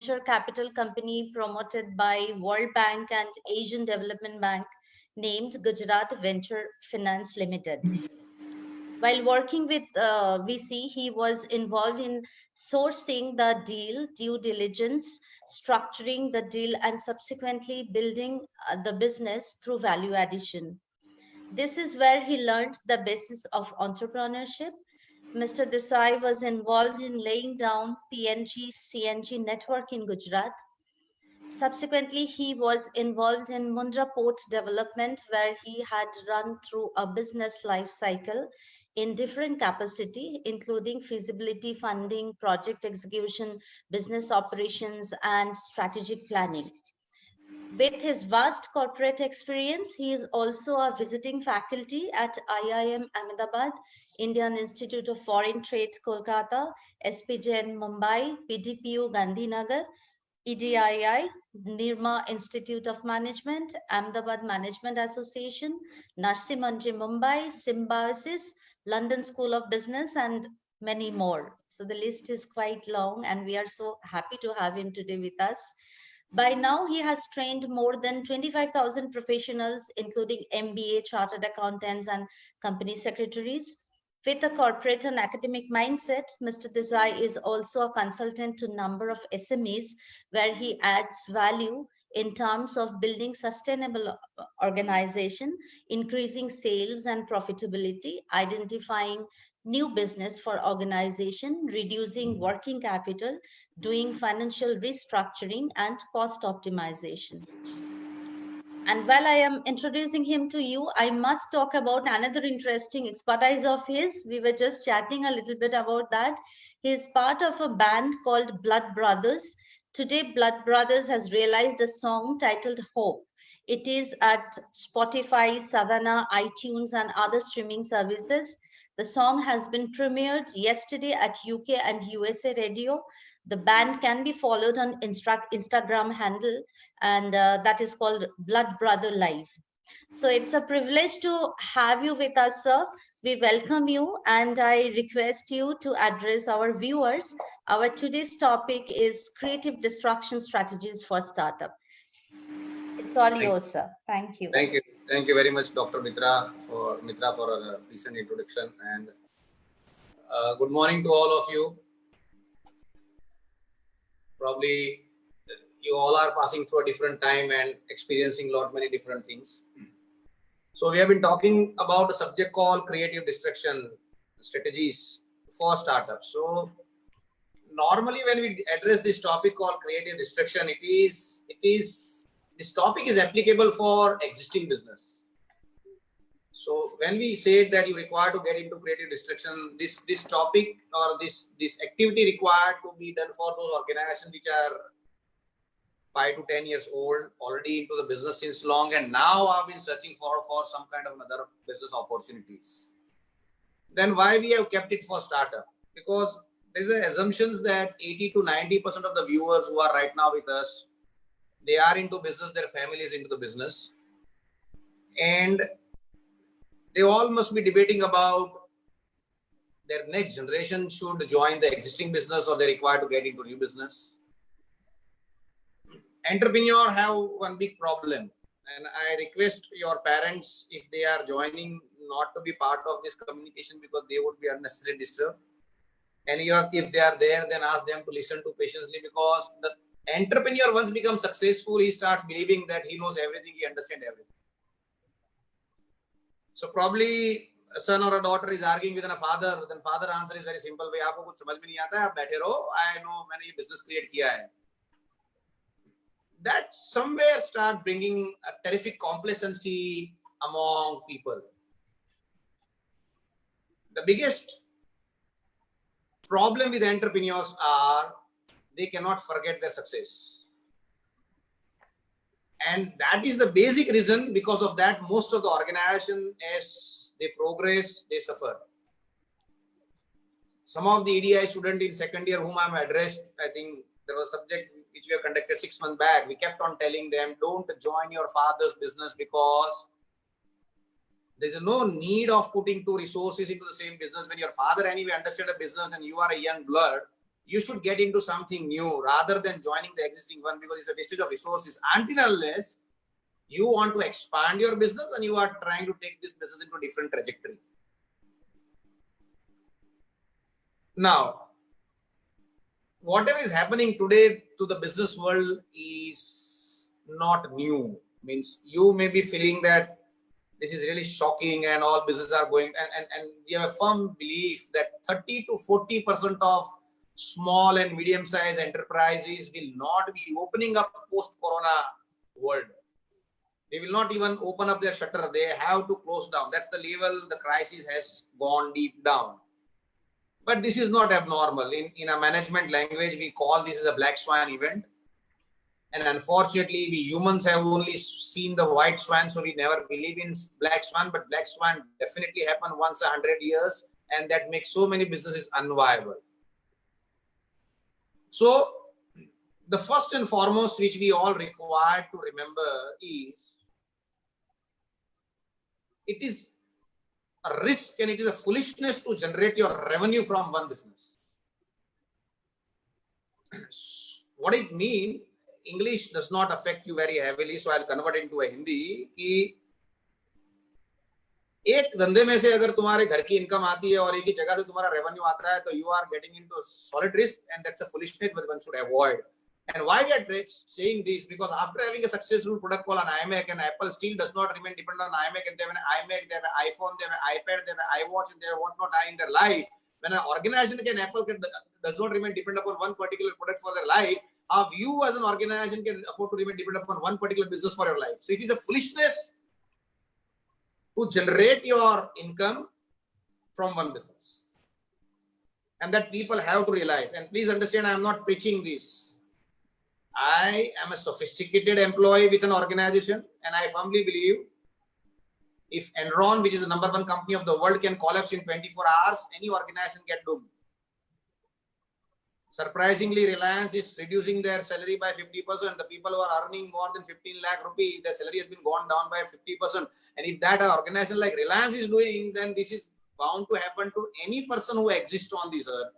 venture capital company promoted by World Bank and Asian Development Bank named Gujarat Venture Finance Limited. While working with VC, he was involved in sourcing the deal, due diligence, structuring the deal, and subsequently building the business through value addition. This is where he learned the basis of entrepreneurship. Mr. Desai was involved in laying down PNG CNG network in Gujarat. Subsequently, he was involved in Mundra port development, where he had run through a business life cycle in different capacity, including feasibility funding, project execution, business operations, and strategic planning. With his vast corporate experience, he is also a visiting faculty at IIM Ahmedabad, Indian Institute of Foreign Trade, Kolkata, SPJN Mumbai, PDPU Gandhinagar, EDII, Nirma Institute of Management, Ahmedabad Management Association, Narsi Manji Mumbai, Symbiosis, London School of Business, and many more. So the list is quite long, and we are so happy to have him today with us. By now, he has trained more than 25,000 professionals, including MBA, chartered accountants, and company secretaries. With a corporate and academic mindset, Mr. Desai is also a consultant to a number of SMEs where he adds value in terms of building sustainable organization, increasing sales and profitability, identifying new business for organization, reducing working capital, doing financial restructuring and cost optimization. And while I am introducing him to you, I must talk about another interesting expertise of his. We were just chatting a little bit about that. He is part of a band called Blood Brothers. Today, Blood Brothers has realized a song titled Hope. It is at Spotify, Savannah, iTunes, and other streaming services. The song has been premiered yesterday at UK and USA radio. The band can be followed on Instagram handle, and that is called Blood Brother Live. So it's a privilege to have you with us, sir. We welcome you, and I request you to address our viewers. Our today's topic is creative destruction strategies for startup. It's all Thank, yours, sir. Thank you. thank you very much, Dr. Mitra for a recent introduction, and good morning to all of you. Probably you all are passing through a different time and experiencing many different things. So we have been talking about a subject called creative destruction strategies for startups. So normally when we address this topic called creative destruction, this topic is applicable for existing business. So when we say that you require to get into creative destruction, this topic or this activity required to be done for those organizations which are 5 to 10 years old, already into the business since long, and now have been searching for some kind of another business opportunities. Then why we have kept it for startup? Because there's an assumptions that 80 to 90% of the viewers who are right now with us, they are into business, their family is into the business, and they all must be debating about their next generation should join the existing business or they require to get into new business. Entrepreneur have one big problem, and I request your parents, if they are joining, not to be part of this communication because they would be unnecessarily disturbed. And if they are there, then ask them to listen to patiently, because the entrepreneur once becomes successful, he starts believing that he knows everything, he understands everything. So probably a son or a daughter is arguing with a father, then father answer is very simple, भाई आपको कुछ समझ में नहीं आता है, आप बैठे रहो, I know मैंने ये business create किया है. That somewhere start bringing a terrific complacency among people. The biggest problem with entrepreneurs are they cannot forget their success. And that is the basic reason. Because of that, most of the organization, as they progress, they suffer. Some of the EDI students in second year whom I'm addressed, I think there was a subject which we have conducted 6 months back. We kept on telling them, don't join your father's business because there's no need of putting two resources into the same business. When your father anyway understands a business and you are a young blood, you should get into something new rather than joining the existing one, because it's a wastage of resources until unless you want to expand your business and you are trying to take this business into a different trajectory. Now, whatever is happening today to the business world is not new. Means you may be feeling that this is really shocking and all businesses are going, and we have a firm belief that 30 to 40% of small and medium-sized enterprises will not be opening up post-corona world. They will not even open up their shutter. They have to close down. That's the level the crisis has gone deep down. But this is not abnormal. In a management language, we call this as a black swan event. And unfortunately, we humans have only seen the white swan, so we never believe in black swan. But black swan definitely happen once 100 years, and that makes so many businesses unviable. So, the first and foremost which we all require to remember is, it is a risk and it is a foolishness to generate your revenue from one business. What it means, English does not affect you very heavily, so I'll convert it into a Hindi. कि एक धंधे में से अगर तुम्हारे घर की income आती है और एक ही जगह से तुम्हारा रेवेन्यू आता है, तो you are getting into solid risk, and that's a foolishness that one should avoid. And why we are saying this? Because after having a successful product called an iMac, and Apple still does not remain dependent on iMac, and they have an iMac, they have an iPhone, they have an iPad, they have an iWatch, and they have whatnot in their life. When an organization can Apple does not remain dependent upon one particular product for their life, how you as an organization can afford to remain dependent upon one particular business for your life? So it is a foolishness to generate your income from one business, and that people have to realize. And please understand, I am not preaching this. I am a sophisticated employee with an organization, and I firmly believe if Enron, which is the #1 company of the world, can collapse in 24 hours, any organization get doomed. Surprisingly, Reliance is reducing their salary by 50%. The people who are earning more than 15 lakh rupees, their salary has been gone down by 50%. And if that organization like Reliance is doing, then this is bound to happen to any person who exists on this earth.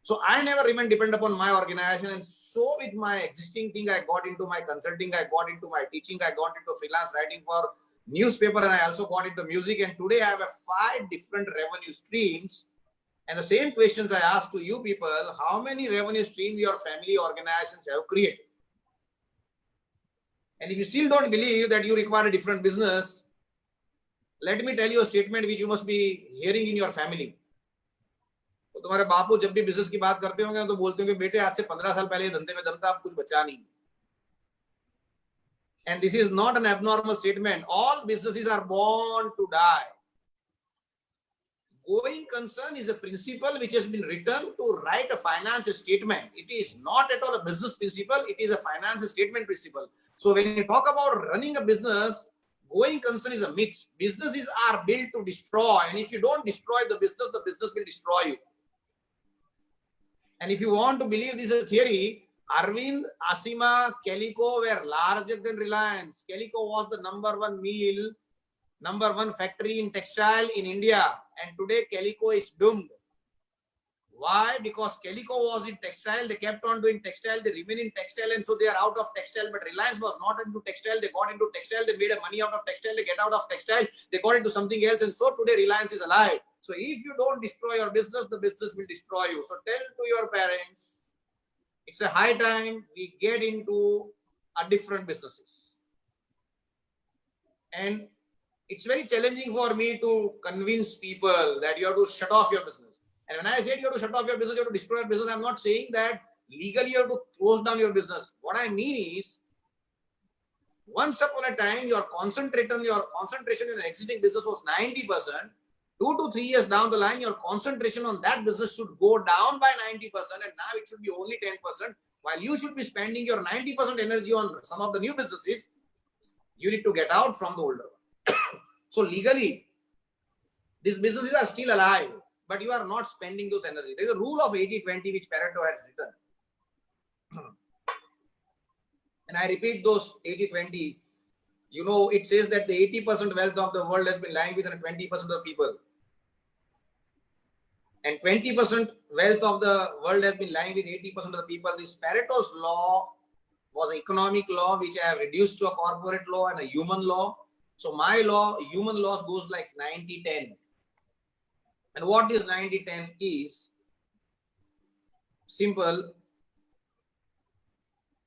So I never remain dependent upon my organization, and so with my existing thing, I got into my consulting, I got into my teaching, I got into freelance writing for newspaper, and I also got into music. And today I have 5 different revenue streams. And the same questions I ask to you people: how many revenue streams your family organizations have created? And if you still don't believe that you require a different business, let me tell you a statement which you must be hearing in your family. तो तुम्हारे बापू जब भी business की बात करते होंगे तो बोलते होंगे, बेटे आज से 15 साल पहले धंधे में दम था, अब कुछ बचा नहीं. And this is not an abnormal statement. All businesses are born to die. Going concern is a principle which has been written to write a finance statement. It is not at all a business principle. It is a finance statement principle. So when you talk about running a business, going concern is a myth. Businesses are built to destroy. And if you don't destroy the business will destroy you. And if you want to believe this is a theory, Arvind, Asima, Calico were larger than Reliance. Calico was the #1 mill, #1 factory in textile in India. And today Calico is doomed. Why? Because Calico was in textile. They kept on doing textile. They remain in textile. And so they are out of textile. But Reliance was not into textile. They got into textile. They made money out of textile. They get out of textile. They got into something else. And so today Reliance is alive. So if you don't destroy your business, the business will destroy you. So tell to your parents, it's a high time we get into a different businesses. And it's very challenging for me to convince people that you have to shut off your business. And when I said you have to shut off your business, you have to destroy your business, I'm not saying that legally you have to close down your business. What I mean is, once upon a time, your concentration in your existing business was 90%. 2 to 3 years down the line, your concentration on that business should go down by 90%, and now it should be only 10%. While you should be spending your 90% energy on some of the new businesses, you need to get out from the older one. So legally, these businesses are still alive, but you are not spending those energy. There is a rule of 80-20 which Pareto has written. And I repeat those 80-20. You know, it says that the 80% wealth of the world has been lying within 20% of people. and 20% wealth of the world has been lying with 80% of the people. This Pareto's law was an economic law which I have reduced to a corporate law and a human law. So my law, human laws goes like 90-10. And what this 90-10 is? Simple.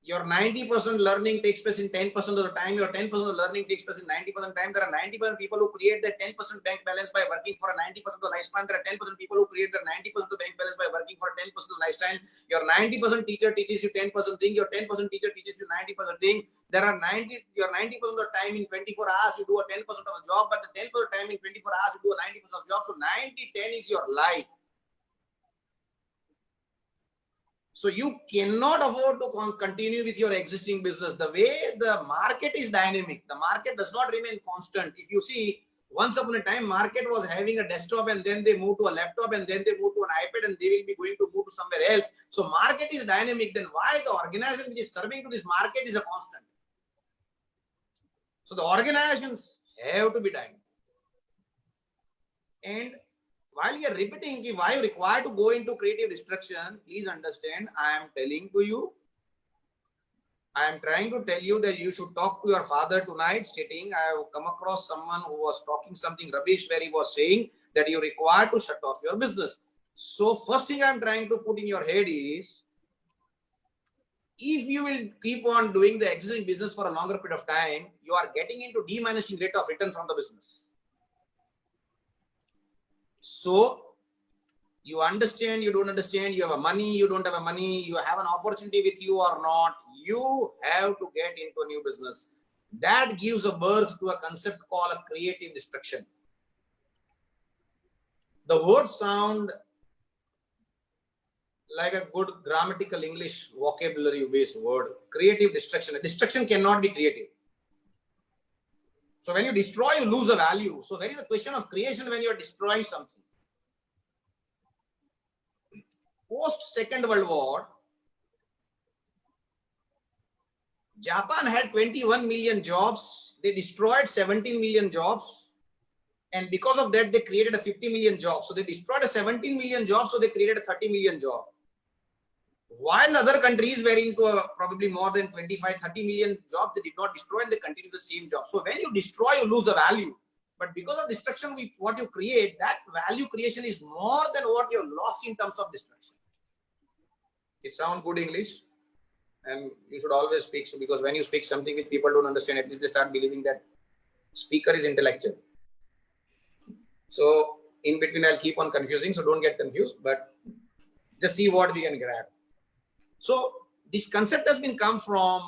Your 90% learning takes place in 10% of the time. Your 10% of the learning takes place in 90% of the time. There are 90% people who create their 10% bank balance by working for a 90% of the lifespan. There are 10% people who create their 90% of the bank balance by working for 10% of the lifetime. Your 90% teacher teaches you 10% thing. Your 10% teacher teaches you 90% thing. There are 90% of the time in 24 hours you do a 10% of the job, but the 10% of the time in 24 hours you do a 90% of the job. So 90-10 is your life. So you cannot afford to continue with your existing business. The way the market is dynamic, the market does not remain constant. If you see, once upon a time, market was having a desktop and then they moved to a laptop and then they moved to an iPad and they will be going to move to somewhere else. So market is dynamic. Then why the organization which is serving to this market is a constant? So the organizations have to be dynamic. And while we are repeating why you require to go into creative destruction, please understand, I am telling to you, I am trying to tell you that you should talk to your father tonight, stating, I have come across someone who was talking something rubbish where he was saying that you require to shut off your business. So first thing I am trying to put in your head is, if you will keep on doing the existing business for a longer period of time, you are getting into diminishing rate of return from the business. So you understand, you don't understand, you have a money, you don't have a money, you have an opportunity with you or not, you have to get into a new business. That gives a birth to a concept called a creative destruction. The words sound like a good grammatical English vocabulary based word. Creative destruction. Destruction cannot be creative. So when you destroy, you lose the value. So there is a question of creation when you are destroying something. Post Second World War, Japan had 21 million jobs. They destroyed 17 million jobs. And because of that, they created a 50 million jobs. So they destroyed a 17 million jobs. So they created a 30 million job. While other countries were into probably more than 25, 30 million jobs, they did not destroy and they continue the same job. So when you destroy, you lose the value. But because of destruction, what you create, that value creation is more than what you lost in terms of destruction. It sounds good English, and you should always speak. So because when you speak something which people don't understand, at least they start believing that speaker is intellectual. So in between, I'll keep on confusing. So don't get confused, but just see what we can grab. So this concept has been come from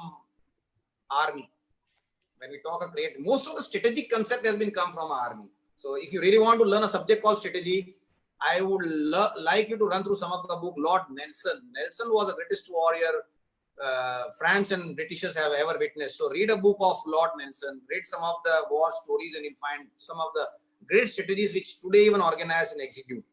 army. When we talk of create, most of the strategic concept has been come from army. So if you really want to learn a subject called strategy, I would like you to run through some of the book. Lord Nelson. Nelson was the greatest warrior France and Britishers have ever witnessed. So read a book of Lord Nelson, read some of the war stories, and you'll find some of the great strategies which today even organize and execute.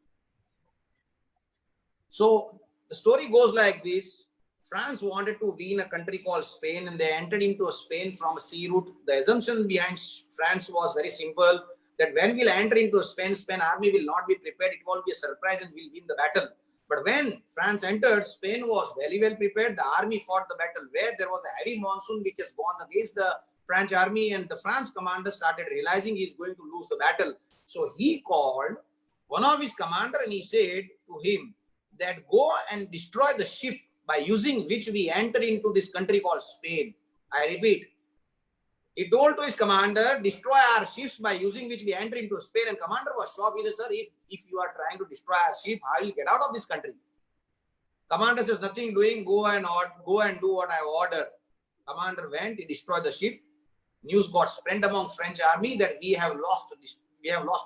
So the story goes like this. France wanted to win a country called Spain, and they entered into Spain from a sea route. The assumption behind France was very simple, that when we'll enter into Spain, Spain army will not be prepared. It will be a surprise and we'll win the battle. But when France entered, Spain was very well prepared. The army fought the battle where there was a heavy monsoon which has gone against the French army, and the France commander started realizing he's going to lose the battle. So he called one of his commander and he said to him that go and destroy the ship by using which we enter into this country called Spain. I repeat, he told to his commander, destroy our ships by using which we enter into Spain. And commander was shocked. He said, sir, if you are trying to destroy our ship, I will get out of this country. Commander says, nothing doing, go and do what I order. Commander went, he destroyed the ship. News got spread among French army that we have lost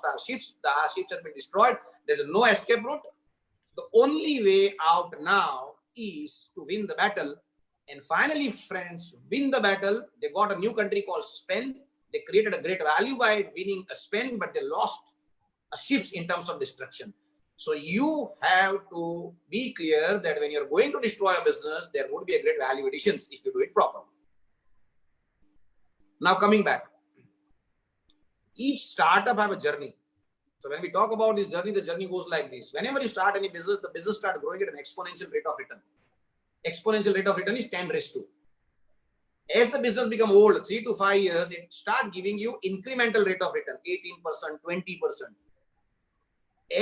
our ships. Our ships have been destroyed. There's no escape route. The only way out now is to win the battle. And finally, France win the battle. They got a new country called Spain. They created a great value by winning a Spain, but they lost ships in terms of destruction. So you have to be clear that when you're going to destroy a business, there would be a great value additions if you do it properly. Now coming back, each startup have a journey. So when we talk about this journey, the journey goes like this. Whenever you start any business, the business starts growing at an exponential rate of return. Exponential rate of return is 10^2. As the business become old, 3 to 5 years, it start giving you incremental rate of return, 18%, 20%.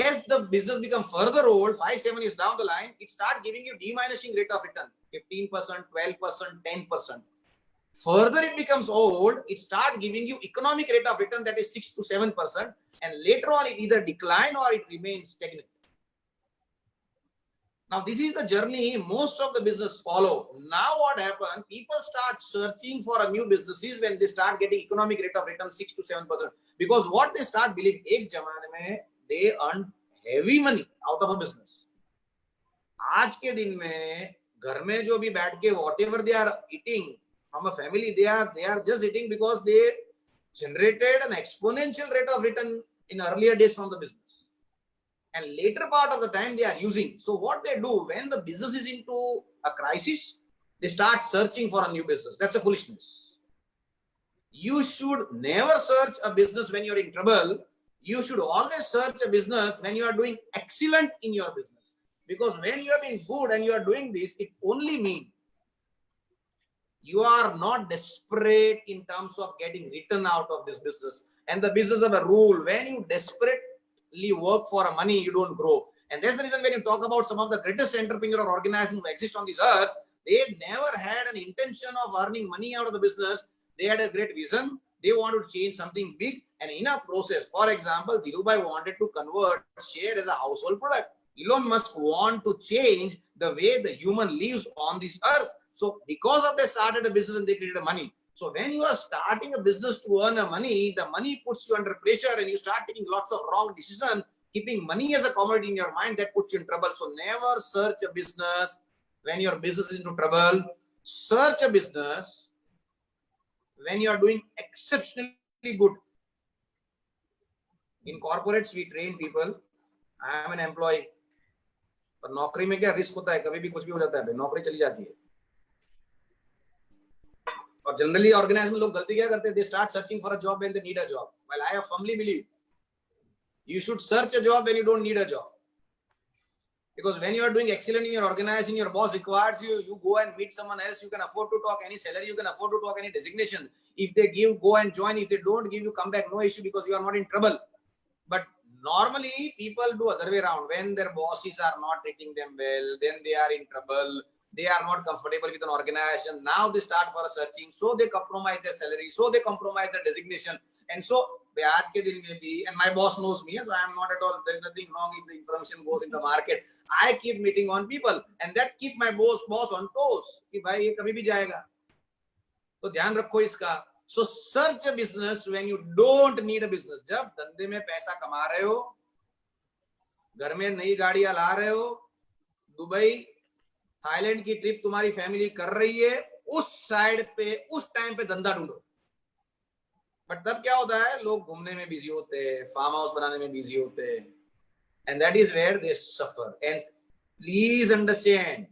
As the business become further old, 5, 7 years down the line, it start giving you diminishing rate of return, 15%, 12%, 10%. Further it becomes old, it start giving you economic rate of return that is 6 to 7%, and later on it either decline or it remains stagnant. Now this is the journey most of the business follow. Now what happened? People start searching for a new businesses when they start getting economic rate of return 6 to 7%. Because what they start believing, ek zamane mein they earn heavy money out of a business. आज के दिन में घर में जो भी बैठ के whatever they are eating from a family, they are just eating because they generated an exponential rate of return in earlier days from the business. And later part of the time they are using. So what they do when the business is into a crisis, they start searching for a new business. That's a foolishness. You should never search a business when you're in trouble. You should always search a business when you are doing excellent in your business. Because when you have been good and you are doing this, it only means you are not desperate in terms of getting return out of this business. And the business of a rule, when you desperately work for money, you don't grow. And that's the reason when you talk about some of the greatest entrepreneurs or organizations who exist on this earth, they never had an intention of earning money out of the business. They had a great vision. They wanted to change something big. And in a process, for example, Dhirubhai wanted to convert share as a household product. Elon Musk want to change the way the human lives on this earth. So because of they started a business and they created money. So when you are starting a business to earn money, the money puts you under pressure and you start taking lots of wrong decisions. Keeping money as a commodity in your mind, that puts you in trouble. So never search a business when your business is into trouble. Search a business when you are doing exceptionally good. In corporates, we train people. I am an employee. पर नौकरी में क्या risk होता है, कभी भी कुछ भी हो जाता है, नौकरी चली जाती है. और जनरली ऑर्गेनाइजेशन में लोग गलती क्या करते हैं? They start searching for a job when they need a job. Well, I firmly believe you should search a job when you don't need a job. Because when you are doing excellent in your organization, your boss requires you, you go and meet someone else, you can afford to talk any salary, you can afford to talk any designation. If they give, go and join. If they don't give, you come back, no issue, because you are not in trouble. But normally people do other way around. When their bosses are not treating them well, then they are in trouble. They are not comfortable with an organization. Now they start for a searching. So they compromise their salary. So they compromise their designation. And so, आज के दिन में भी, and my boss knows me, so I am not at all, there is nothing wrong if the information goes in the market. I keep meeting on people, and that keep my boss on toes. कि भाई ये कभी भी जाएगा. तो ध्यान रखो इसका. So search a business when you don't need a business. जब धंधे में पैसा कमा रहे हो, घर में नई गाड़ियां ला रहे हो, दुबई, थाईलैंड की ट्रिप तुम्हारी फैमिली कर रही है, उस साइड पे उस टाइम पे धंधा ढूंढो. बट तब क्या होता है, लोग घूमने में बिजी होते हैं, फार्म हाउस बनाने में बिजी होते हैं, and that is where they suffer. And please understand,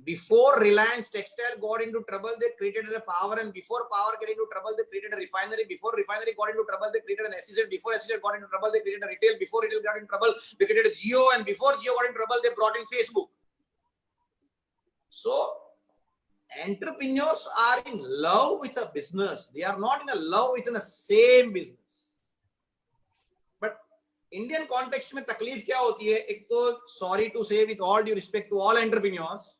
before Reliance Textile got into trouble, they created a power, and before power got into trouble, they created a refinery. Before refinery got into trouble, they created an SEZ. Before SEZ got into trouble, they created a retail. Before retail got into trouble, they created a Jio, and before Jio got into trouble, they brought in Facebook. So entrepreneurs are in love with a business. They are not in a love within the same business. But Indian context में तकलीफ क्या होती है? एक तो sorry to say with all due respect to all entrepreneurs,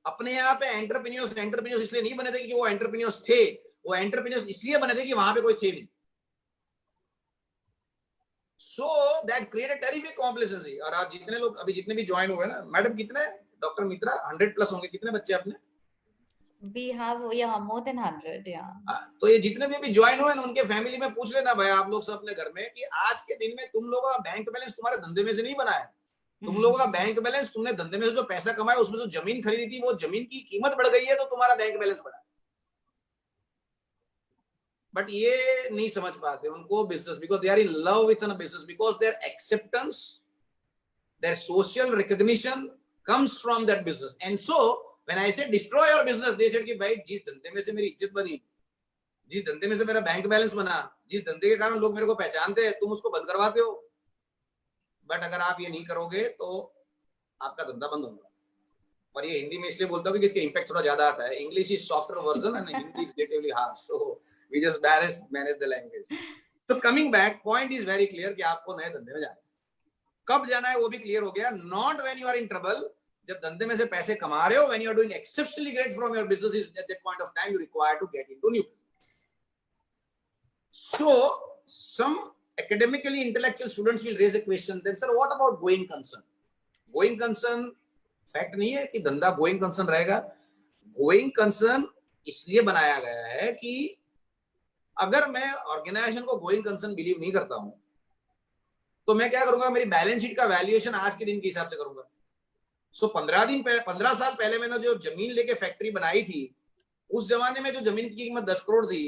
अपने यहाँ पे एंटरप्रेन्योर्स इसलिए नहीं बने थे कि वो एंटरप्रेन्योर्स थे, वो एंटरप्रेन्योर्स इसलिए बने थे कि वहां पे कोई थे नहीं. So that created terrific complacency. और आज जितने लोग अभी जितने भी ज्वाइन हुए ना, मैडम कितने, डॉक्टर मित्रा 100+ होंगे, कितने बच्चे आपने? We have more than 100. Yeah. तो ये जितने भी ज्वाइन हुए ना, उनके फैमिली में पूछ लेना भाई आप लोग सब अपने घर में कि आज के दिन में तुम लोगों का बैंक बैलेंस तुम्हारे धंधे में से नहीं बना है. तुम लोगों का बैंक बैलेंस, तुमने धंधे में से जो पैसा कमाया उसमें जो जमीन खरीदी थी, वो जमीन की कीमत बढ़ गई है, तो तुम्हारा बैंक बैलेंस बढ़ा. बट ये नहीं समझ पाते उनको business, because they are in love with a business, because their acceptance, their social recognition comes from that business. And so when I said destroy your business, they said कि भाई जिस धंधे में से मेरी इज्जत बनी, जिस धंधे में से मेरा बैंक बैलेंस बना, जिस धंधे के कारण लोग मेरे को पहचानते हैं, तुम उसको बंद करवाते हो। बट अगर आप ये नहीं करोगे तो आपका धंधा बंद होगा। और ये हिंदी में इसलिए बोलता हूँ कि इसके इम्पैक्ट थोड़ा ज्यादा आता है। English is softer version and Hindi is relatively harsh, so we just manage the language. तो coming back, point is very clear कि आपको नए धंधे में जाना है। कब जाना है वो भी क्लियर हो गया। Not when you are in trouble, जब धंधे में से पैसे कमा रहे हो, when you are doing exceptionally great from your business, is at that point of time you require to get into new business. So some academically intellectual students will raise a question, then sir what about going concern? Going concern fact नहीं है कि धंधा going concern रहेगा। Going concern इसलिए बनाया गया है कि अगर मैं ऑर्गेनाइजेशन को गोइंग कंसर्न बिलीव नहीं करता हूं तो मैं क्या करूंगा, मेरी बैलेंस शीट का वैल्यूएशन आज के दिन के हिसाब से करूंगा। सो 15 साल पहले मैंने जो जमीन लेके फैक्ट्री बनाई थी, उस जमाने में जो जमीन की कीमत 10 करोड़ थी,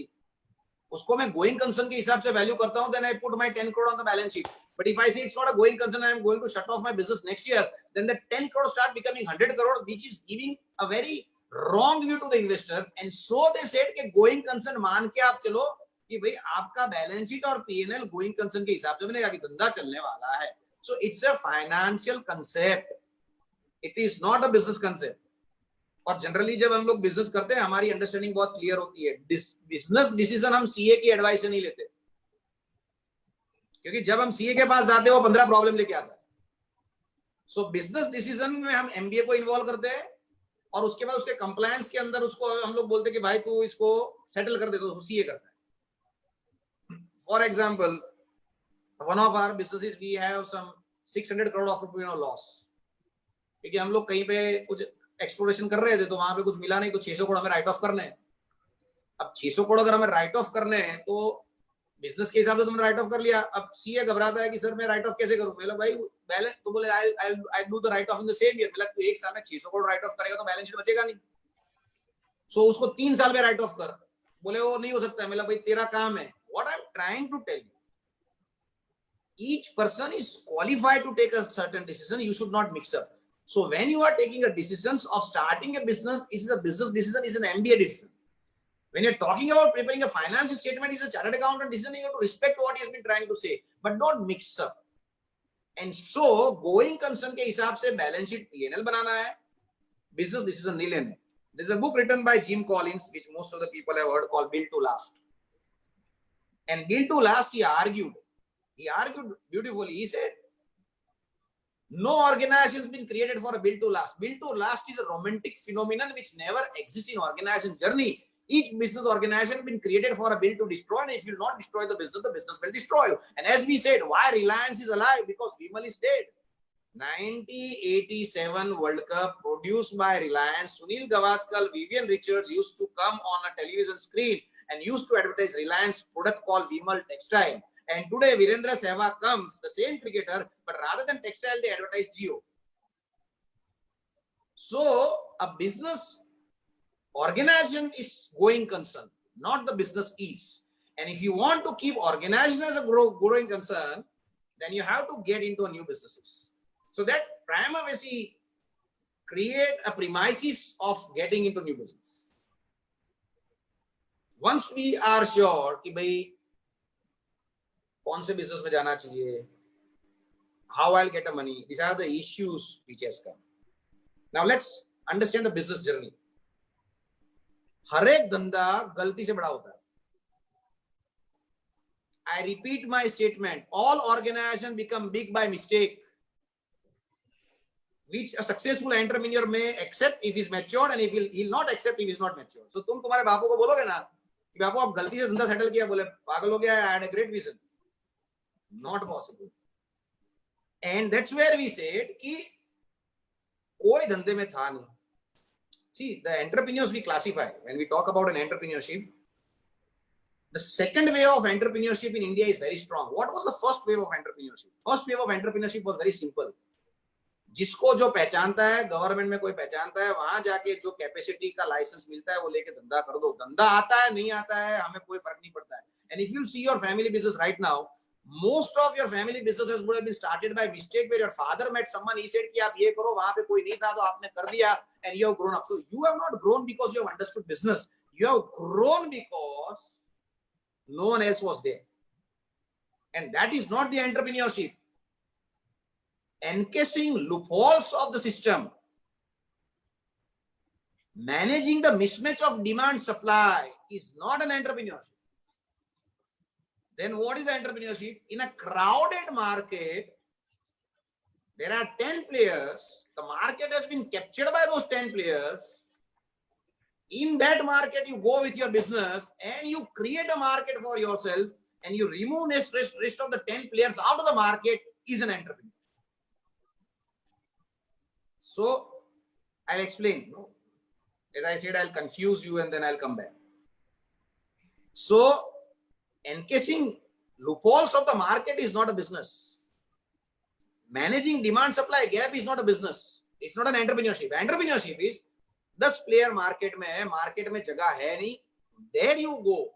उसको मैं गोइंग कंसर्न के हिसाब से वैल्यू करता हूं, then I put my 10 crore on the balance sheet. But if I say it's not a going concern, I am going to shut off my business next year, then the 10 crore start becoming 100 crore, which is giving a very wrong view to the investor. And so they said कि going concern मान के आप चलो कि भाई आपका balance sheet और PNL going concern के हिसाब से बनेगा कि धंधा चलने वाला है। So it's a financial concept. It is not a business concept. और जनरली जब हम लोग बिजनेस करते हैं हमारी अंडरस्टैंडिंग बहुत क्लियर होती है। बिजनेस डिसीजन हम सीए की एडवाइस से नहीं लेते, क्योंकि जब हम सीए के पास जाते हैं वो 15 प्रॉब्लम लेके आता है। सो बिजनेस डिसीजन में हम एमबीए को इन्वॉल्व करते हैं और उसके बाद उसके कंप्लायंस के अंदर उसको हम लोग बोलते हैं कि भाई तू इसको सेटल कर दे, तो सीए करता है। For example, one of our businesses we have some 600 crore of rupees loss, क्योंकि हम लोग कहीं पे कुछ एक्सप्लोरेशन कर रहे थे तो वहां पे कुछ मिला नहीं, तो 600 करोड़ हमें राइट ऑफ करने हैं। अब 600 करोड़ अगर हमें राइट ऑफ करने हैं तो बिजनेस के हिसाब से तुमने राइट ऑफ कर लिया। अब सीए घबराता है कि सर मैं राइट ऑफ कैसे करूं। मैं भाई बैलेंस तो बोले I do the right of in the same year. मतलब तू एक साल में 600 करोड़ राइट ऑफ करेगा तो बैलेंस शीट बचेगा नहीं, सो उसको 3 साल में राइट ऑफ कर। बोले वो नहीं हो सकता है। मतलब भाई तेरा काम है। What I am trying to tell you, each person is qualified to take a certain decision. You should not mix up. So when you are taking a decision of starting a business, it is a business decision, is an MBA decision. When you're talking about preparing a financial statement, it's a chartered accountant decision. You have to respect what he has been trying to say, but don't mix up. And so going concern के हिसाब से balance sheet P&L बनाना है, business decision नहीं लेने। There's a book written by Jim Collins, which most of the people have heard, called Build to Last. And Build to Last, he argued beautifully. He said, no organization has been created for a build to last. Build to last is a romantic phenomenon which never exists in organization journey. Each business organization has been created for a build to destroy, and if you will not destroy the business will destroy you. And as we said, why Reliance is alive? Because Vimal is dead. 1987 World Cup produced by Reliance. Sunil Gavaskar, Vivian Richards used to come on a television screen and used to advertise Reliance product called Vimal Textile. And today Virendra Sehwag comes, the same cricketer, but rather than textile, they advertise Jio. So a business organization is going concern, not the business is. And if you want to keep organization as a growing concern, then you have to get into a new businesses. So that prima facie create a premises of getting into new business. Once we are sure कि भाई कौन से business में जाना चाहिए, how I'll get the money, these are the issues which has come. Now let's understand the business journey. हर एक धंधा गलती से बड़ा होता है. I repeat my statement, all organizations become big by mistake, which a successful entrepreneur may accept if he's matured, and if he'll not accept if he's not matured. So तुम तुम्हारे बापू को बोलोगे ना कि बापू आप गलती से धंधा सेटल किया, बोले पागल हो गया, I had a great vision. Not possible. And that's where we said कि कोई धंधे में था नहीं. See, the entrepreneurs we classify when we talk about an entrepreneurship. The second wave of entrepreneurship in India is very strong. What was the first wave of entrepreneurship? First wave of entrepreneurship was very simple. जिसको जो पहचानता है, government में कोई पहचानता है, वहां जाके जो कैपेसिटी का लाइसेंस मिलता है वो लेके धंधा कर दो. धंधा आता है नहीं आता है हमें कोई फर्क नहीं पड़ता है. And if you see your family business right now, most of your family businesses would have been started by mistake, where your father met someone, he said कि आप ये करो, वहां पे कोई नहीं था तो आपने कर दिया, and you have grown up. So you have not grown because you have understood business. You have grown because No one else was there. And that is not the entrepreneurship. Encasing loopholes of the system, managing the mismatch of demand supply is not an entrepreneurship. Then what is the entrepreneurship? In a crowded market, there are 10 players. The market has been captured by those 10 players. In that market, you go with your business and you create a market for yourself and you remove the rest of the 10 players out of the market is an entrepreneur. So I'll explain. As I said, I'll confuse you and then I'll come back. So encasing loopholes of the market is not a business. Managing demand supply gap is not a business. It's not an entrepreneurship. Entrepreneurship is 10 player market में जगह है नहीं. There you go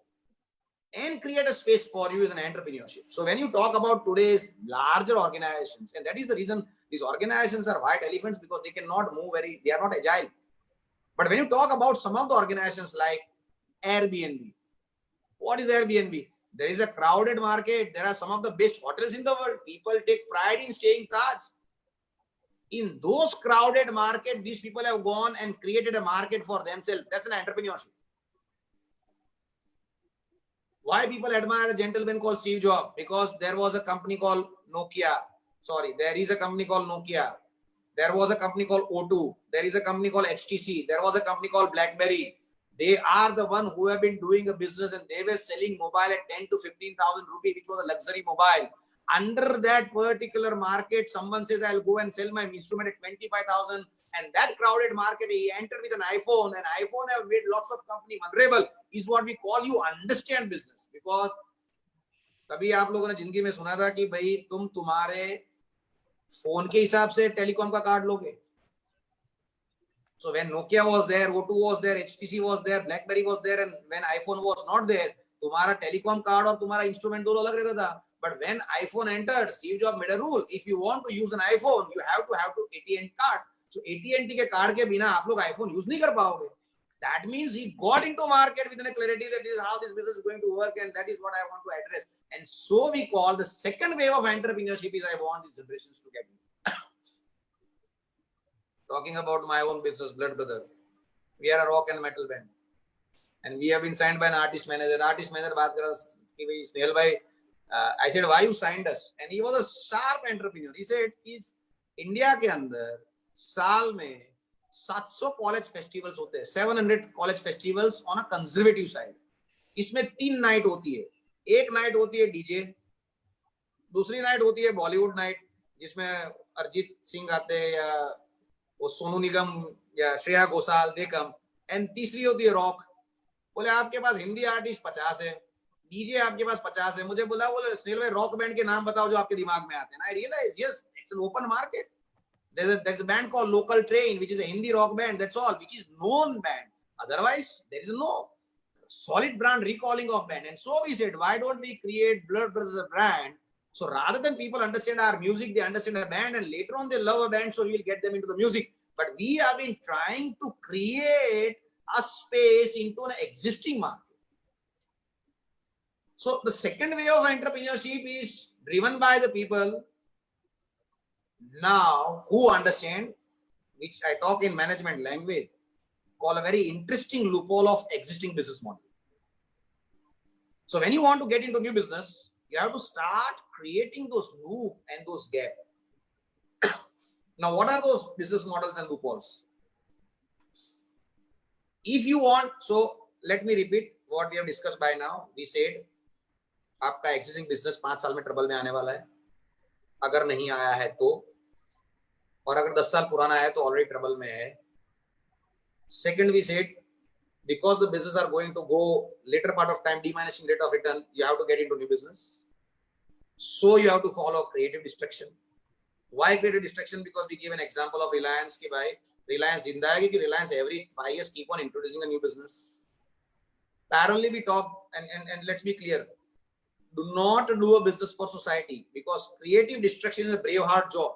and create a space for you is an entrepreneurship. So when you talk about today's larger organizations, and that is the reason these organizations are white elephants, because they cannot move they are not agile. But when you talk about some of the organizations like Airbnb, what is Airbnb? There is a crowded market. There are some of the best hotels in the world. People take pride in staying Taj. In those crowded market, these people have gone and created a market for themselves. That's an entrepreneurship. Why people admire a gentleman called Steve Jobs? Because there was a company called Nokia. Sorry, there is a company called Nokia. There was a company called O2. There is a company called HTC. There was a company called BlackBerry. They are the one who have been doing a business and they were selling mobile at 10 to 15,000 rupees, which was a luxury mobile. Under that particular market, someone says, I'll go and sell my instrument at 25,000. And that crowded market, he entered with an iPhone, and iPhone have made lots of company vulnerable. Is what we call you understand business. Because कभी आप लोगों ने जिंदगी में सुना था कि भाई तुम तुम्हारे फोन के हिसाब से टेलीकॉम का कार्ड लोगे. So when Nokia was there, O2 was there, HTC was there, BlackBerry was there, and when iPhone was not there, तुम्हारा टेलीकॉम कार्ड और तुम्हारा इंस्ट्रूमेंट दोनों अलग रहता था. But when iPhone entered, Steve Jobs made a rule: if you want to use an iPhone, you have to AT&T card. So AT&T के card के बिना आप लोग iPhone use नहीं कर पाओगे. That means he got into market with a clarity that this is how this business is going to work, and that is what I want to address. And so we call the second wave of entrepreneurship is I want these generations to get in. Talking about my own business, Blood Brother. We are a rock and metal band. And we have been signed by an artist manager. Artist manager baat kar Snehal bhai, I said, why you signed us? And he was a sharp entrepreneur. He said, is India के अंदर साल में 700 college festivals होते हैं, 700 college festivals on a conservative side. इसमें 3 night होती है. एक नाइट होती है डीजे, दूसरी नाइट होती है बॉलीवुड नाइट जिसमें अरिजीत सिंह आते हैं या वो सोनू निगम या श्रेया घोषाल दे कम, एंड तीसरी होती है रॉक. बोले आपके पास हिंदी आर्टिस्ट 50 है, डीजे आपके पास 50 है. मुझे बोला बोले स्नेहल भाई रॉक बैंड के नाम बताओ जो आपके दिमाग में आते हैं. I realize yes, it's an open market. There's a band called Local Train, which is a Hindi rock band. That's all, which is known band. Otherwise, there is no solid brand recalling of band. And so we said, why don't we create Blood Brothers brand? So rather than people understand our music, they understand a band, and later on they love a band, so we will get them into the music. But we have been trying to create a space into an existing market. So the second way of entrepreneurship is driven by the people now who understand, which I talk in management language, call a very interesting loophole of existing business model. So when you want to get into new business, you have to start creating those loop and those gaps. Now, what are those business models and loopholes? If you want, so let me repeat what we have discussed by now. We said, आपका existing business 5 साल में trouble में आने वाला है. अगर नहीं आया है तो, और अगर 10 साल पुराना है तो ऑलरेडी ट्रबल में है. Second, we said, because the business are going to go later part of time, diminishing rate of return, you have to get into new business. So you have to follow creative destruction. Why creative destruction? Because we give an example of Reliance कि भाई Reliance जिंदा है कि Reliance every 5 years keep on introducing a new business. Parallelly we talk and let's be clear. Do not do a business for society, because creative destruction is a brave hard job.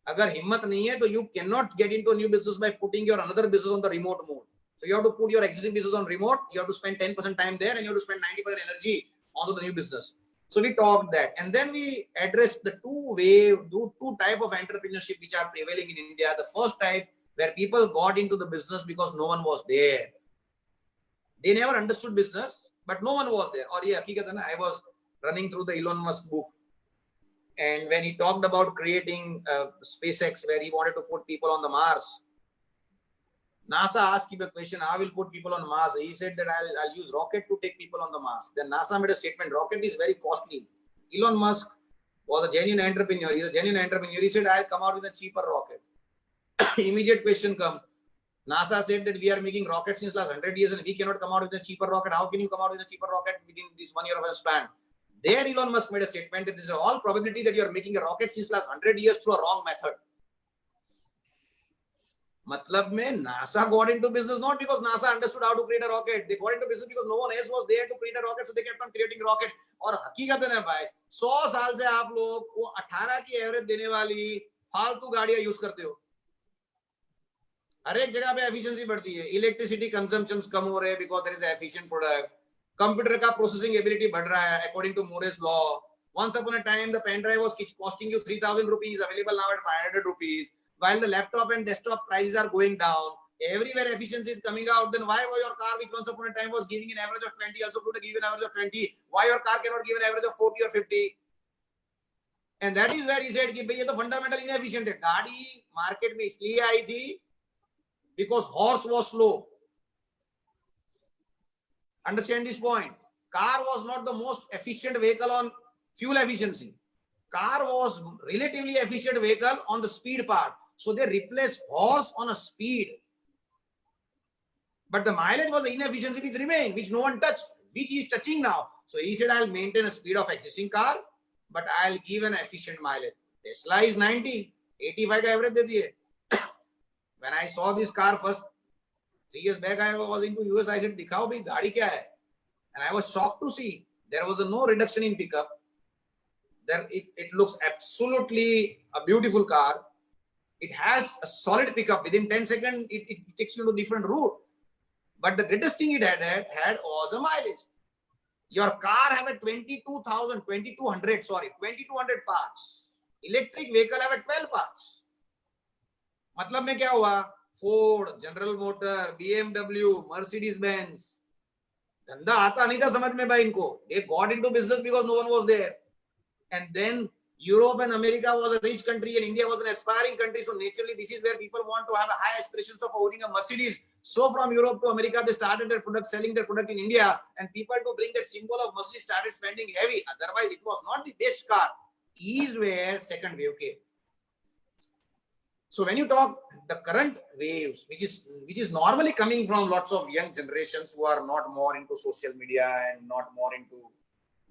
अगर हिम्मत नहीं है तो you cannot get into a new business by putting your another business on the remote mode. So you have to put your existing business on remote. You have to spend 10% time there, and you have to spend 90% energy onto the new business. So we talked that, and then we addressed the two type of entrepreneurship which are prevailing in India. The first type, where people got into the business because no one was there. They never understood business, but no one was there. Or yeah, I was running through the Elon Musk book, and when he talked about creating SpaceX, where he wanted to put people on the Mars, NASA asked him a question, how will put people on Mars? He said that I'll use rocket to take people on the Mars. Then NASA made a statement, rocket is very costly. Elon Musk was a genuine entrepreneur. He's a genuine entrepreneur. He said, I'll come out with a cheaper rocket. Immediate question come. NASA said that we are making rockets since last 100 years and we cannot come out with a cheaper rocket. How can you come out with a cheaper rocket within this 1 year of a span? There Elon Musk made a statement that there is all probability that you are making a rocket since last 100 years through a wrong method. Matlab mein NASA got into business not because NASA understood how to create a rocket. They got into business because no one else was there to create a rocket, so they kept on creating rocket. और हकीकत है भाई 100 साल से आप लोग वो 18 की एवरेज देने वाली फालतू गाड़ियां यूज करते हो. हर एक जगह पे एफिशिएंसी बढ़ती है. इलेक्ट्रिसिटी कंजम्पशंस कम हो रहे हैं because there is an efficient product. Computer का प्रोसेसिंग एबिलिटी बढ़ रहा है according to Moore's law. Once upon a time the pen drive was costing you 3,000 rupees, available now at 500 rupees. While the laptop and desktop prices are going down, everywhere efficiency is coming out. Then why your car, which once upon a time was giving an average of 20, also could give an average of 20? Why your car cannot give an average of 40 or 50? And that is where he said कि भाई ये तो fundamental inefficient है. गाड़ी market में इसलिए आई थी because horse was slow. Understand this point? Car was not the most efficient vehicle on fuel efficiency. Car was relatively efficient vehicle on the speed part. So they replaced horse on a speed. But the mileage was the inefficiency which remained, which no one touched, which he is touching now. So he said, I'll maintain a speed of existing car, but I'll give an efficient mileage. Tesla is 90, 85 ka average deti hai. When I saw this car first, 3 years back, I was into US, I said, dikhao bhai, gaadi kya hai? And I was shocked to see there was no reduction in pickup. There it looks absolutely a beautiful car. It has a solid pickup. Within 10 seconds, it takes you to a different route. But the greatest thing it had was a mileage. Your car have a 2200 parts. Electric vehicle have a 12 parts. मतलब में क्या हुआ? Ford, General Motor, BMW, Mercedes Benz. धंधा आता नहीं था समझ में भाई इनको. They got into business because no one was there. And then Europe and America was a rich country and India was an aspiring country. So naturally, this is where people want to have a high aspirations of owning a Mercedes. So from Europe to America, they started their product, selling their product in India, and people to bring that symbol of Mercedes started spending heavy. Otherwise, it was not the best car. These were second wave came. So when you talk the current waves, which is normally coming from lots of young generations who are not more into social media and not more into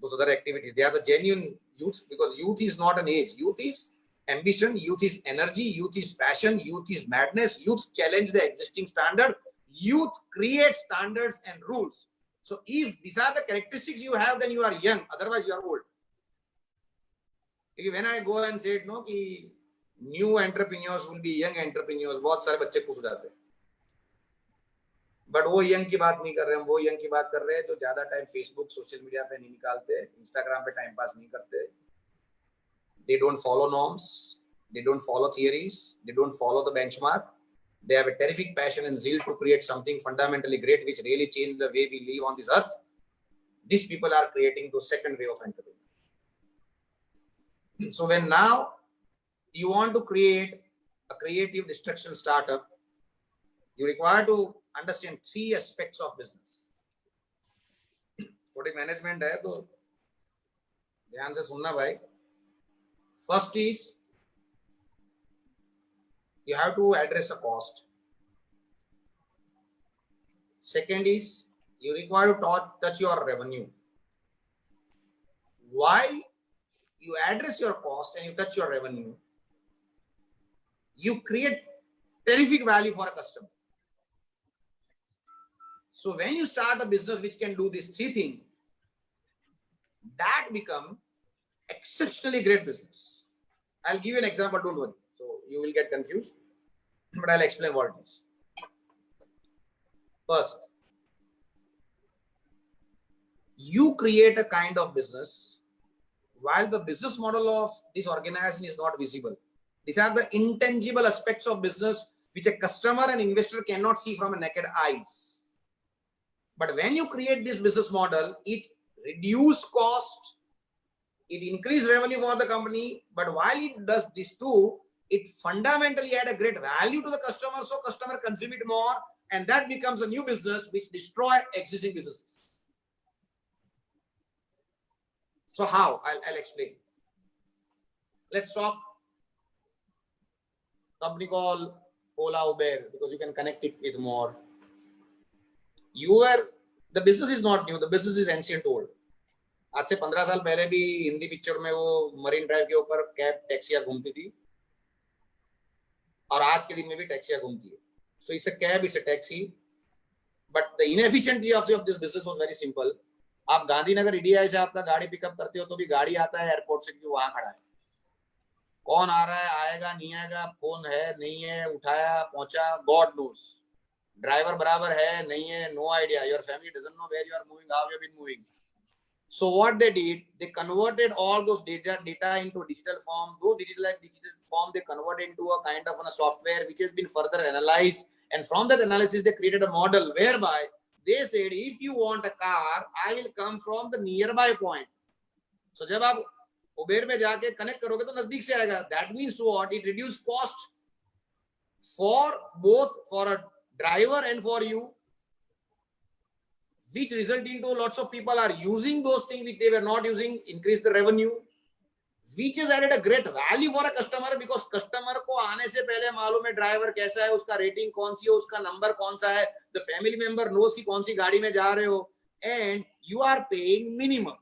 those other activities, they are the genuine youth, because youth is not an age. Youth is ambition, youth is energy, youth is passion, youth is madness, youth challenge the existing standard, youth create standards and rules. So if these are the characteristics you have, then you are young, otherwise you are old. When I go and say no कि new entrepreneurs will be young entrepreneurs, बहुत सारे बच्चे खुश हो जाते हैं. But वो young की बात नहीं कर रहे हैं. वो यंग की बात कर रहे हैं जो ज्यादा टाइम फेसबुक सोशल मीडिया पे नहीं निकालते, इंस्टाग्राम पे टाइम पास नहीं करते. They don't follow norms, they don't follow theories, they don't follow the benchmark. They have a terrific passion and zeal to create something fundamentally great which really change the way we live on this earth. These people are creating the second wave of entrepreneurship. So when now you want to create a creative destruction startup, you require to understand 3 aspects of business. Product management है तो ध्यान से सुनना भाई. First is you have to address a cost. Second is you require to touch your revenue. While you address your cost and you touch your revenue, you create terrific value for a customer. So when you start a business which can do these 3 things, that become exceptionally great business. I'll give you an example, don't worry. So you will get confused, but I'll explain what it is. First, you create a kind of business while the business model of this organization is not visible. These are the intangible aspects of business which a customer and investor cannot see from a naked eyes. But when you create this business model, it reduces cost, it increases revenue for the company, but while it does this too, it fundamentally add a great value to the customer, so customer consume it more, and that becomes a new business which destroy existing businesses. So how? I'll explain. Let's talk company called Ola Uber, because you can connect it with more. The business is not new, the business is ancient old. आज से 15 साल पहले भी Hindi picture में वो marine drive के ऊपर cab टैक्सियां घूमती थी, और आज के दिन में भी टैक्सियां घूमती है. So it's a cab, it's a taxi, but the inefficiency of this business was very simple. आप गांधीनगर ईडीआई से आपका गाड़ी पिकअप करते हो तो भी गाड़ी आता है एयरपोर्ट से, क्योंकि वहां खड़ा है. कौन आ रहा है, आएगा नहीं आएगा, फोन है नहीं है, उठाया पहुंचा, गॉड नोस. ड्राइवर बराबर है नहीं है, no idea. Your family doesn't know where you are moving, how you have been moving. So what they did, they converted all those data into digital form. Those digital form they converted into a kind of a software which has been further analyzed, and from that analysis they created a model whereby they said, if you want a car, I will come from the nearby point. So जब आप Uber में जाके connect करोगे तो नजदीक से आएगा. That means what? It reduced cost for both, for a driver and for you, which result into lots of people are using those things which they were not using, increase the revenue, which has added a great value for a customer, because customer को आने से पहले मालूम है driver कैसा है, उसका rating कौन सी है, उसका नंबर कौन सा है, the family member knows कि कौन सी गाड़ी में जा रहे हो, and you are paying minimum.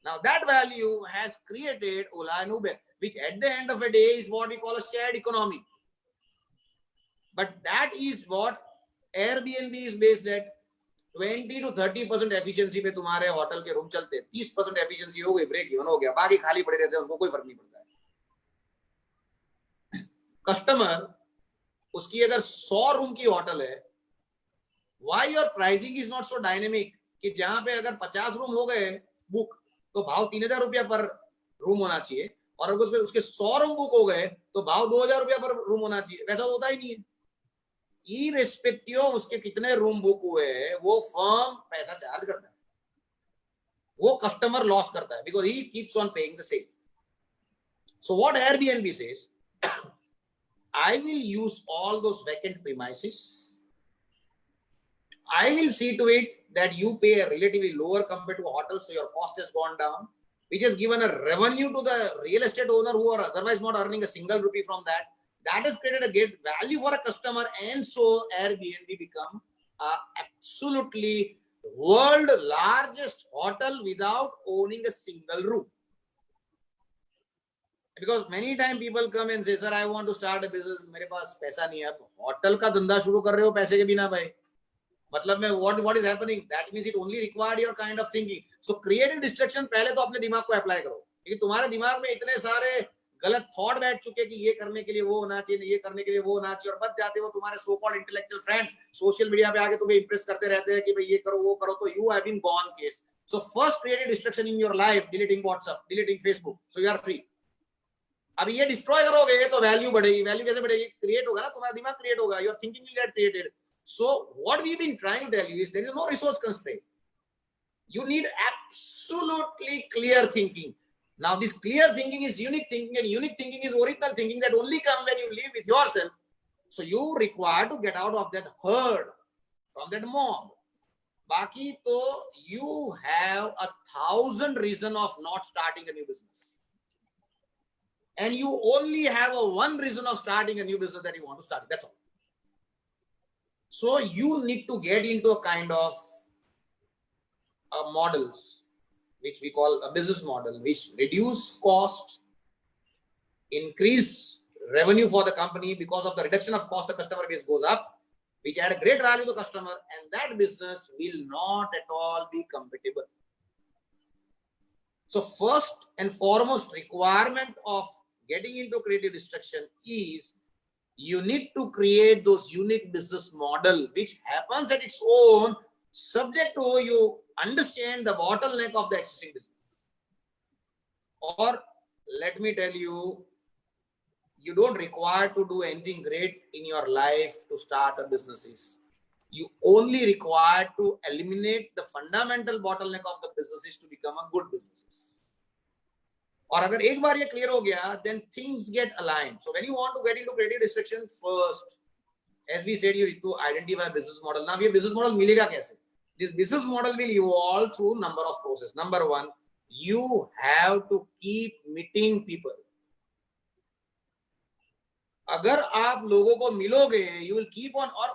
Now that value has created Ola and Uber, which at the end of the day is what we call a shared economy. But that is what Airbnb is based at. 20 to 30% efficiency पे तुम्हारे hotel के room चलते हैं, 30% efficiency हो गई, break even हो गया, बाकी खाली पड़े रहते हैं, उनको कोई फर्क नहीं पड़ता है. कस्टमर उसकी अगर 100 रूम की होटल है, why your pricing is not so dynamic कि जहां पे अगर 50 रूम हो गए बुक तो भाव 3000 रुपया पर रूम होना चाहिए, और अगर उसके 100 रूम बुक हो गए तो भाव 2000 रुपया पर रूम होना चाहिए. वैसा होता ही नहीं है. इरेस्पेक्टिव उसके कितने रूम बुक हुए हैं, वो फर्म पैसा चार्ज करता है, वो कस्टमर लॉस करता है, because he keeps on paying the same. So what Airbnb says, I will use all those vacant premises. I will see to it that you pay a relatively lower compared to a hotel, so your cost has gone down, which has given a revenue to the real estate owner who are otherwise not earning a single rupee from that. That has created a great value for a customer, and so Airbnb become absolutely world largest hotel without owning a single room. Because many times people come and say, sir, I want to start a business, मेरे पास पैसा नहीं है. अब hotel का धंधा शुरू कर रहे हो पैसे के बिना भाई, मतलब में what is happening? That means it only required your kind of thinking. So creative distraction पहले तो अपने दिमाग को अप्लाई करो, क्योंकि तुम्हारे दिमाग में इतने सारे गलत थॉट बैठ चुके कि ये करने के लिए वो होना चाहिए, ये करने के लिए वो होना चाहिए, और बच जाते हो तुम्हारे so called intellectual friend social media पे आके तुम्हें इंप्रेस करते रहते हैं कि भाई ये करो वो करो, तो you have been gone case. So first creative distraction in your life, deleting WhatsApp, deleting Facebook, so you are free. अभी ये डिस्ट्रॉय करोगे तो वैल्यू बढ़ेगी. वैल्यू कैसे बढ़ेगी? क्रिएट होगा ना, तुम्हारा दिमाग क्रिएट होगा, your thinking will get created. So what we've been trying to tell you is there is no resource constraint. You need absolutely clear thinking. Now this clear thinking is unique thinking, and unique thinking is original thinking that only comes when you live with yourself. So you require to get out of that herd, from that mob. Baki to you have 1,000 reasons of not starting a new business. And you only have one reason of starting a new business that you want to start. That's all. So you need to get into a kind of models, which we call a business model, which reduce cost, increase revenue for the company. Because of the reduction of cost, the customer base goes up, which add a great value to the customer, and that business will not at all be compatible. So first and foremost requirement of getting into creative destruction is You need to create those unique business model which happens at its own, subject to you understand the bottleneck of the existing business. Or let me tell you, you don't require to do anything great in your life to start a business. You only require to eliminate the fundamental bottleneck of the businesses to become a good businesses. और अगर एक बार ये clear हो गया, then things get aligned. So when you want to get into creative destruction, first, as we said, you need to identify business model. Now ये business model मिलेगा कैसे? This business model will evolve through number of process. Number one, you have to keep meeting people. अगर आप लोगों को मिलोगे, you will keep on, और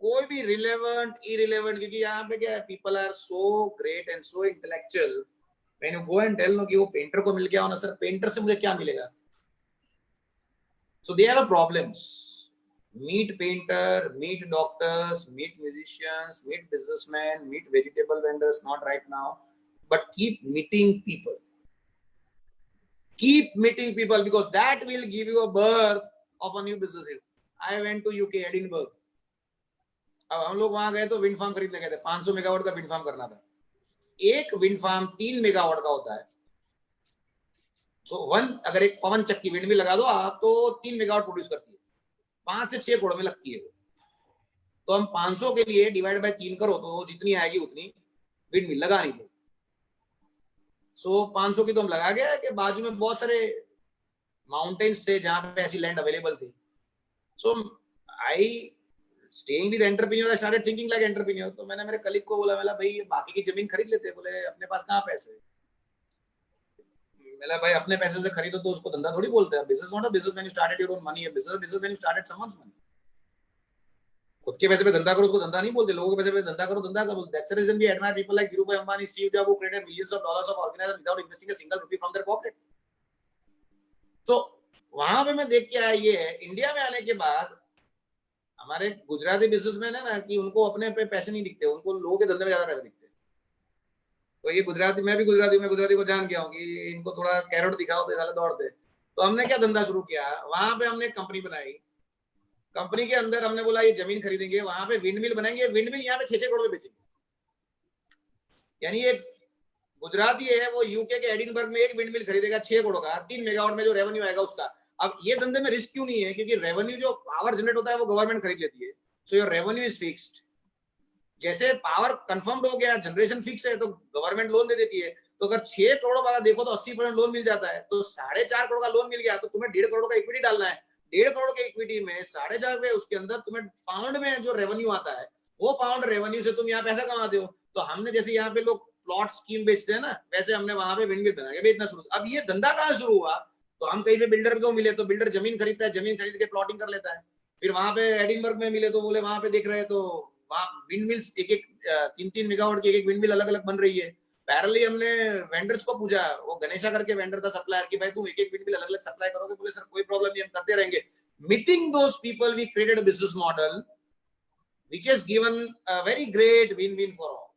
कोई भी relevant, irrelevant, क्योंकि यहाँ पे क्या है, people are so great and so intellectual. When you go and tell no कि वो पेंटर को मिल गया हो ना सर, पेंटर से मुझे क्या मिलेगा? So they have problems. Meet painter, meet doctors, meet musicians, meet businessmen, meet vegetable vendors. Not right now, but keep meeting people. Keep meeting people because that will give you a birth of a new business. I went to UK, Edinburgh. अब हम लोग वहां गए तो wind farm खरीदने गए थे, 500 megawatt का विंड फार्म करना था. एक विंड फार्म 3 मेगावाट का होता है. सो अगर एक पवन चक्की विंड में लगा दो आप तो 3 मेगावाट प्रोड्यूस करती है, 5 से 6 करोड़ में लगती है. तो हम 500 के लिए डिवाइड बाय 3 करो तो जितनी आएगी उतनी विंड मिल लगा नहीं. सो 500 की तो हम लगा गया कि बाजू में बहुत सारे माउंटेन्स थे जहां पे ऐसी लैंड अवेलेबल थी. So I staying with entrepreneur, I started thinking like entrepreneur. तो मैंने मेरे कलीग को बोला, भाई ये बाकी की जमीन खरीद लेते. बोले अपने पास कहाँ पैसे. मैंने भाई अपने पैसे से खरीदो तो उसको धंधा थोड़ी बोलते हैं. Business not a business when you started your own money. Business when you started someone's money. खुद के पैसे पे धंधा करो उसको धंधा नहीं बोलते. लोगों के पैसे पे धंधा करो धंधा का बोलते. That's the reason we admire people like Dhirubhai Ambani, Steve Jobs, who created millions of dollars of organization without investing a single rupee from their pocket. So वहां पे मैं देख के आया ये है, इंडिया में आने के बाद हमारे गुजराती बिजनेसमैन है ना कि उनको अपने पे पैसे नहीं दिखते, उनको लोगों के धंधे में ज्यादा पैसे दिखते. तो ये गुजराती, मैं भी गुजराती, मैं गुजराती को जान गया हूँ कि इनको थोड़ा कैरोट दिखाओ तो साले दौड़ते. तो हमने क्या धंधा शुरू किया, वहां पे हमने एक कंपनी बनाई. कंपनी के अंदर हमने बोला ये जमीन खरीदेंगे, वहां पे विंड मिल बनाएंगे. विंड मिल यहाँ पे 6-6 करोड़ में बेचेंगे. यानी एक गुजराती है वो यूके के एडिनबर्ग में एक विंड मिल खरीदेगा 6 करोड़ का, 3 मेगावाट में जो रेवेन्यू आएगा उसका. अब ये धंधे में रिस्क क्यों नहीं है, क्योंकि रेवेन्यू जो पावर जनरेट होता है वो गवर्नमेंट खरीद लेती है. So your revenue is fixed. जैसे पावर कंफर्म्ड हो गया, जनरेशन फिक्स है तो गवर्नमेंट लोन दे देती है. तो अगर 6 करोड़ वाला देखो तो 80% लोन मिल जाता है. तो 4.5 करोड़ का लोन मिल गया तो तुम्हें 1.5 करोड़ का इक्विटी डालना है. 1.5 करोड़ के इक्विटी में 4.5 रुपए, उसके अंदर तुम्हें पाउंड में जो रेवेन्यू आता है वो पाउंड रेवेन्यू से तुम यहाँ पैसा कमाते हो. तो हमने जैसे यहाँ पे लोग प्लॉट स्कीम बेचते हैं ना, वैसे हमने वहां पे विंड मिल बना के बेचना शुरू. अब ये धंधा कहाँ शुरू हुआ, तो हम कहीं पे बिल्डर को मिले तो बिल्डर जमीन खरीदता है, जमीन खरीद के प्लॉटिंग कर लेता है. फिर वहां पे एडिनबर्ग में मिले तो बोले वहां पे देख रहे हैं तो वहां विंड मिल्स एक 3-3 मेगावाट की एक विंड मिल अलग अलग बन रही है. पैरेलली हमने वेंडर्स को पूछा, वो गणेशा करके वेंडर था सप्लायर, की भाई तुम एक विंड मिल अलग अलग सप्लाई करोगे. बोले सर कोई प्रॉब्लम नहीं, हम करते रहेंगे. Meeting those people we created a business model which has given a very great win win for all.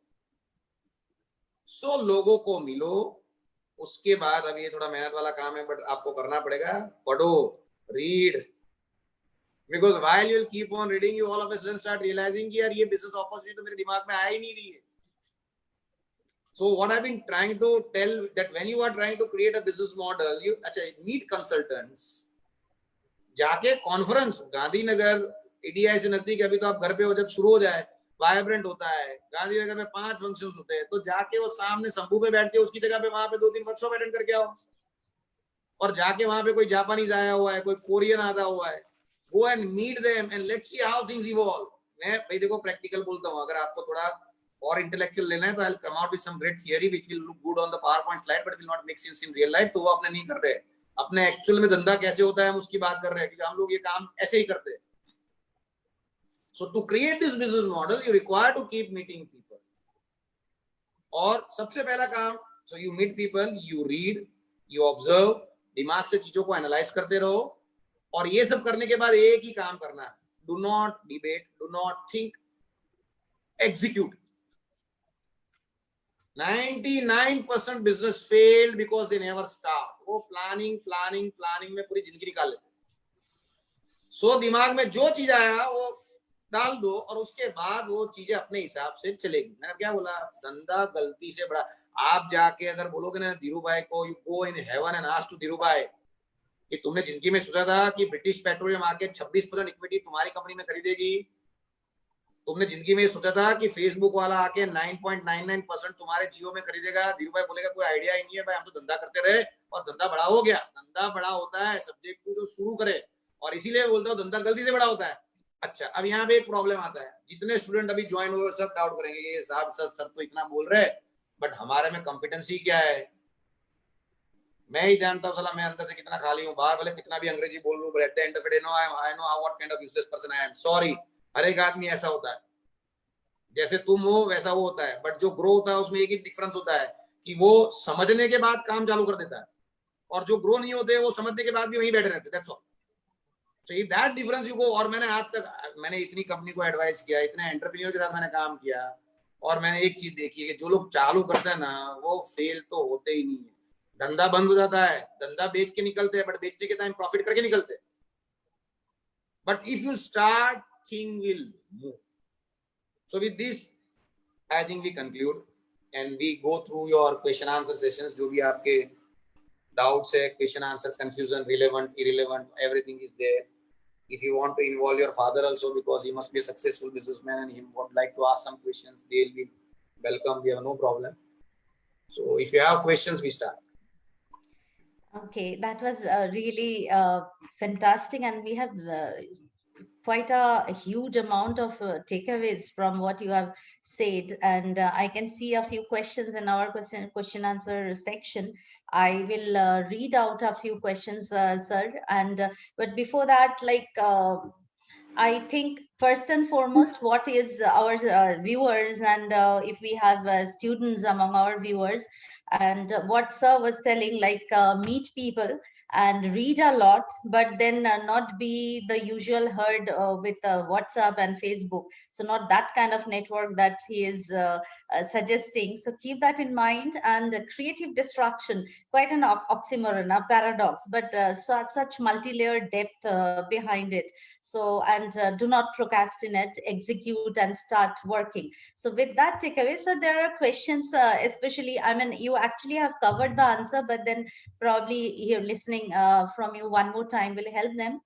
So लोगों को मिलो. उसके बाद अब ये थोड़ा मेहनत वाला काम है बट आपको करना पड़ेगा. पढ़ो, read, because while you'll keep on reading you all of a sudden start realizing कि यार ये business opportunity तो मेरे दिमाग में आ ही नहीं रही है. So what I've been trying to tell that when you are trying to create a business model, you अच्छा meet consultants, जाके कॉन्फ्रेंस गांधीनगर EDI से नजदीक, अभी तो आप घर पे हो, जब शुरू हो जाए वाइब्रेंट होता है गांधीनगर में 5 फंक्शंस होते हैं, तो जाके वो सामने शंभू पे बैठ के उसकी जगह पे वहां पे 2-3 वर्कशॉप अटेंड करके आओ. और जाके वहां पे कोई जापानीज आया हुआ है, कोई कोरियन आता हुआ है, go and meet them and let's see how things evolve. मैं भाई देखो प्रैक्टिकल बोलता हूँ, अगर आपको थोड़ा और इंटेलेक्चुअल लेना है तो I'll come out with some great theory which will look good on the PowerPoint slide but will not make sense in real life. तो वो अपने नहीं कर रहे, अपने एक्चुअल में धंधा कैसे होता है हम उसकी बात कर रहे हैं, क्योंकि हम लोग ये काम ऐसे ही करते हैं. So to create this business model you require to keep meeting people. और सबसे पहला काम, so you meet people, you read, you observe, दिमाग से चीजों को एनालाइज करते रहो. और ये सब करने के बाद एक ही काम करना है, do not debate, do not think, execute. 99% business failed because they never start. वो प्लानिंग प्लानिंग प्लानिंग में पूरी जिंदगी निकाल लेते. सो दिमाग में जो चीज आया वो डाल दो और उसके बाद वो चीजें अपने हिसाब से चलेगी। मैंने क्या बोला, धंधा गलती से बड़ा। आप जाके अगर बोलोगे ना धीरू भाई को, you go in heaven and ask to Dhirubhai कि तुमने जिंदगी में सोचा था कि ब्रिटिश पेट्रोलियम आके 26% इक्विटी तुम्हारी कंपनी में खरीदेगी? तुमने जिंदगी में सोचा था कि फेसबुक वाला आके 9.99% तुम्हारे जियो में खरीदेगा? धीरू भाई बोलेगा कोई आइडिया ही नहीं है भाई, हम तो धंधा करते रहे और धंधा बड़ा हो गया। धंधा बड़ा होता है सब्जेक्ट को जो शुरू करे, और इसीलिए बोलता हूँ धंधा गलती से बड़ा होता है। अच्छा, अब यहाँ पे एक प्रॉब्लम आता है, जितने स्टूडेंट अभी ज्वाइन हुए सब डाउट करेंगे ये साहब सर तो इतना बोल रहे बट हमारे में कॉम्पिटेंसी क्या है? मैं ही जानता हूँ साला मैं अंदर से कितना खाली हूँ, बाहर भले कितना भी अंग्रेजी बोल लूं, at the end of the day no I know what kind of useless person I am. Sorry, हर एक आदमी ऐसा होता है, जैसे तुम हो वैसा वो होता है, बट जो ग्रो होता है उसमें एक ही डिफरेंस होता है कि वो समझने के बाद काम चालू कर देता है, और जो ग्रो नहीं होते वो समझने के बाद भी वहीं बैठे रहते। That's all. So if that difference you go, और मैंने आज तक मैंने इतनी कंपनी को एडवाइस किया, इतने एंटरप्रेन्योर के साथ मैंने काम किया, और मैंने एक चीज देखी है कि जो लोग चालू करते हैं ना वो फेल तो होते ही नहीं है। धंधा बंद हो जाता है, धंधा बेच के निकलते हैं, बट बेचने के टाइम प्रॉफिट करके निकलते हैं। But if you start, thing will move. So with this I think we conclude and we go through your question answer sessions. जो भी आपके डाउट्स है, question answer, confusion, relevant, irrelevant, everything is there. If you want to involve your father also, because he must be a successful businessman and he would like to ask some questions, they'll be welcome. We have no problem. So if you have questions, we start. Okay, that was really fantastic, and we have quite a huge amount of takeaways from what you have said, and I can see a few questions in our question answer section. I will read out a few questions, sir, and but before that, I think first and foremost, what is our viewers, and if we have students among our viewers, and what sir was telling, meet people and read a lot, but then not be the usual herd with WhatsApp and Facebook. So not that kind of network that he is suggesting. So keep that in mind. And creative destruction, quite an oxymoron, a paradox, but such multi-layered depth behind it. So, and do not procrastinate, execute and start working. So with that takeaway, so there are questions, especially, I mean, you actually have covered the answer, but then probably here listening from you one more time will help them.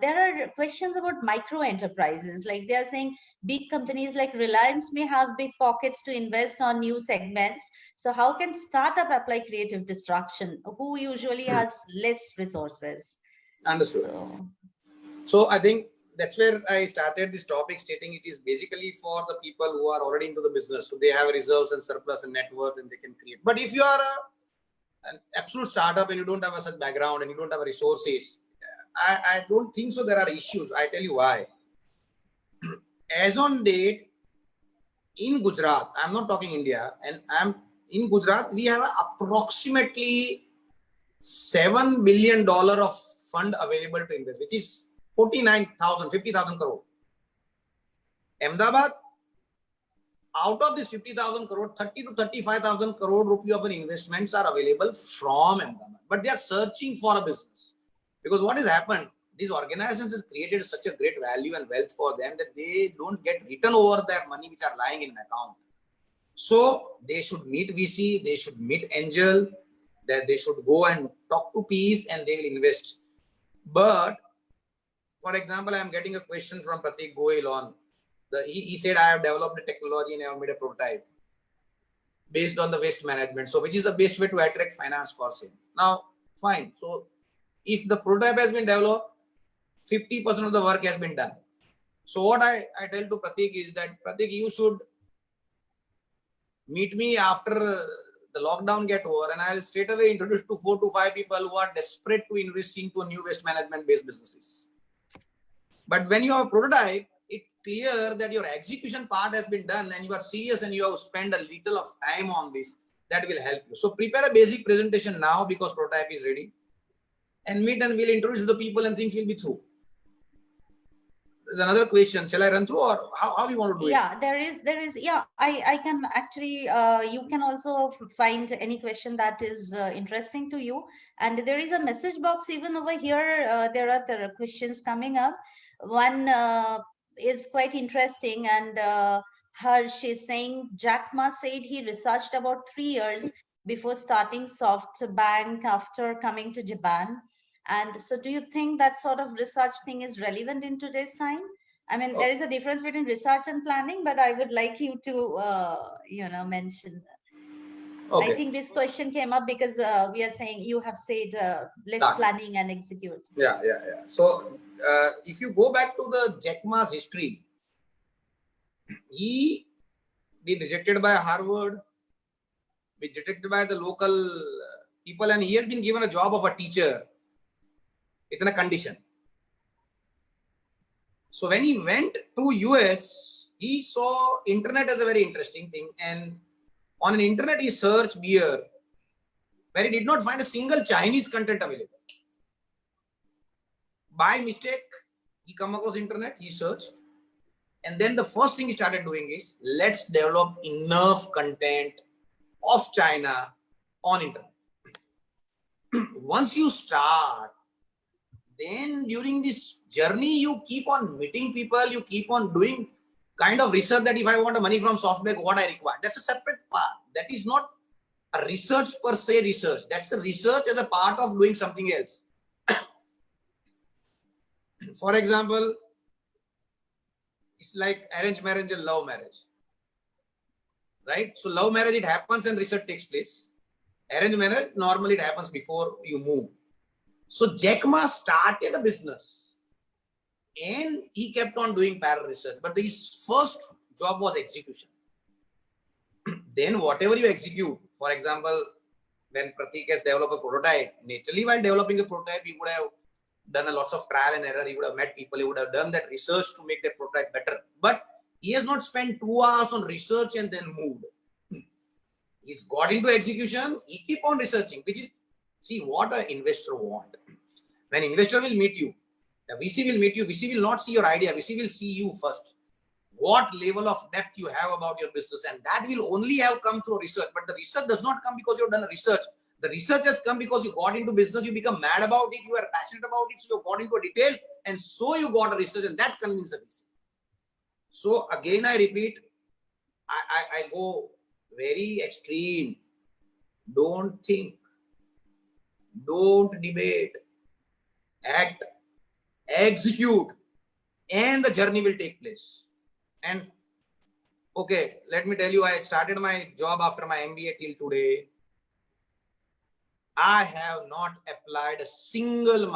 There are questions about micro enterprises, like they are saying big companies like Reliance may have big pockets to invest on new segments. So how can startup apply creative destruction, who usually has less resources? Understood. So I think that's where I started this topic, stating it is basically for the people who are already into the business. So they have reserves and surplus and net worth and they can create. But if you are an absolute startup and you don't have a such background and you don't have resources, I don't think so there are issues. I tell you why. As on date, in Gujarat, I'm not talking India, and I'm in Gujarat, we have approximately $7 billion of fund available to invest, which is 50,000 crore. Ahmedabad, out of this 50,000 crore, 30 to 35,000 crore rupee of investments are available from Ahmedabad, but they are searching for a business. Because what has happened, these organizations has created such a great value and wealth for them that they don't get return over their money which are lying in an account. So they should meet VC, they should meet angel, that they should go and talk to Ps and they will invest. But for example, I am getting a question from Pratik Goyal on he said, I have developed a technology and I have made a prototype based on the waste management. So which is the best way to attract finance for sale? Now, fine. So if the prototype has been developed, 50% of the work has been done. So what I tell to Pratik is that, Pratik, you should meet me after the lockdown get over and I'll straight away introduce to 4 to 5 people who are desperate to invest into new waste management based businesses. But when you have a prototype, it's clear that your execution part has been done and you are serious and you have spent a little of time on this. That will help you. So prepare a basic presentation now because prototype is ready, and meet and we'll introduce the people and things will be through. there's another question. Shall I run through, or how you want to do it? Yeah, there is, yeah, I can actually, you can also find any question that is interesting to you. And there is a message box even over here. There are the questions coming up. One is quite interesting, and she's saying Jack Ma said he researched about 3 years before starting SoftBank after coming to Japan. And so do you think that sort of research thing is relevant in today's time? I mean, there is a difference between research and planning, but I would like you to, mention. Okay. I think this question came up because we are saying you have said let's Done. planning and execute. Yeah. So if you go back to the Jack Ma's history, he been rejected by Harvard, been rejected by the local people, and he has been given a job of a teacher with a condition. So when he went to US, he saw internet as a very interesting thing, and on an internet he searched beer, where he did not find a single Chinese content available. By mistake, he come across internet, he searched, and then the first thing he started doing is, let's develop enough content of China on internet. Once you start, then during this journey, you keep on meeting people, you keep on doing kind of research that if I want money from SoftBank, what I require. That's a separate part. That is not a research per se research. That's a research as a part of doing something else. For example, it's like arranged marriage and love marriage. Right? So love marriage, it happens and research takes place. Arranged marriage, normally it happens before you move. So Jack Ma started a business and he kept on doing parallel research, but his first job was execution. Then whatever you execute, for example, when Pratik has developed a prototype, naturally while developing a prototype, he would have done a lots of trial and error, he would have met people, he would have done that research to make the prototype better. But he has not spent 2 hours on research and then moved. He's got into execution, he keep on researching, which is, see what an investor want. When investor will meet you, the VC will meet you, VC will not see your idea, VC will see you first. What level of depth you have about your business, and that will only have come through research. But the research does not come because you've done a research. The research has come because you got into business, you become mad about it, you are passionate about it, so you got into a detail, and so you got a research, and that convinces the VC. So again, I repeat, I go very extreme. Don't think, don't debate, act, execute, and the journey will take place. And okay, let me tell you, I started my job after my MBA till today. I have not applied a single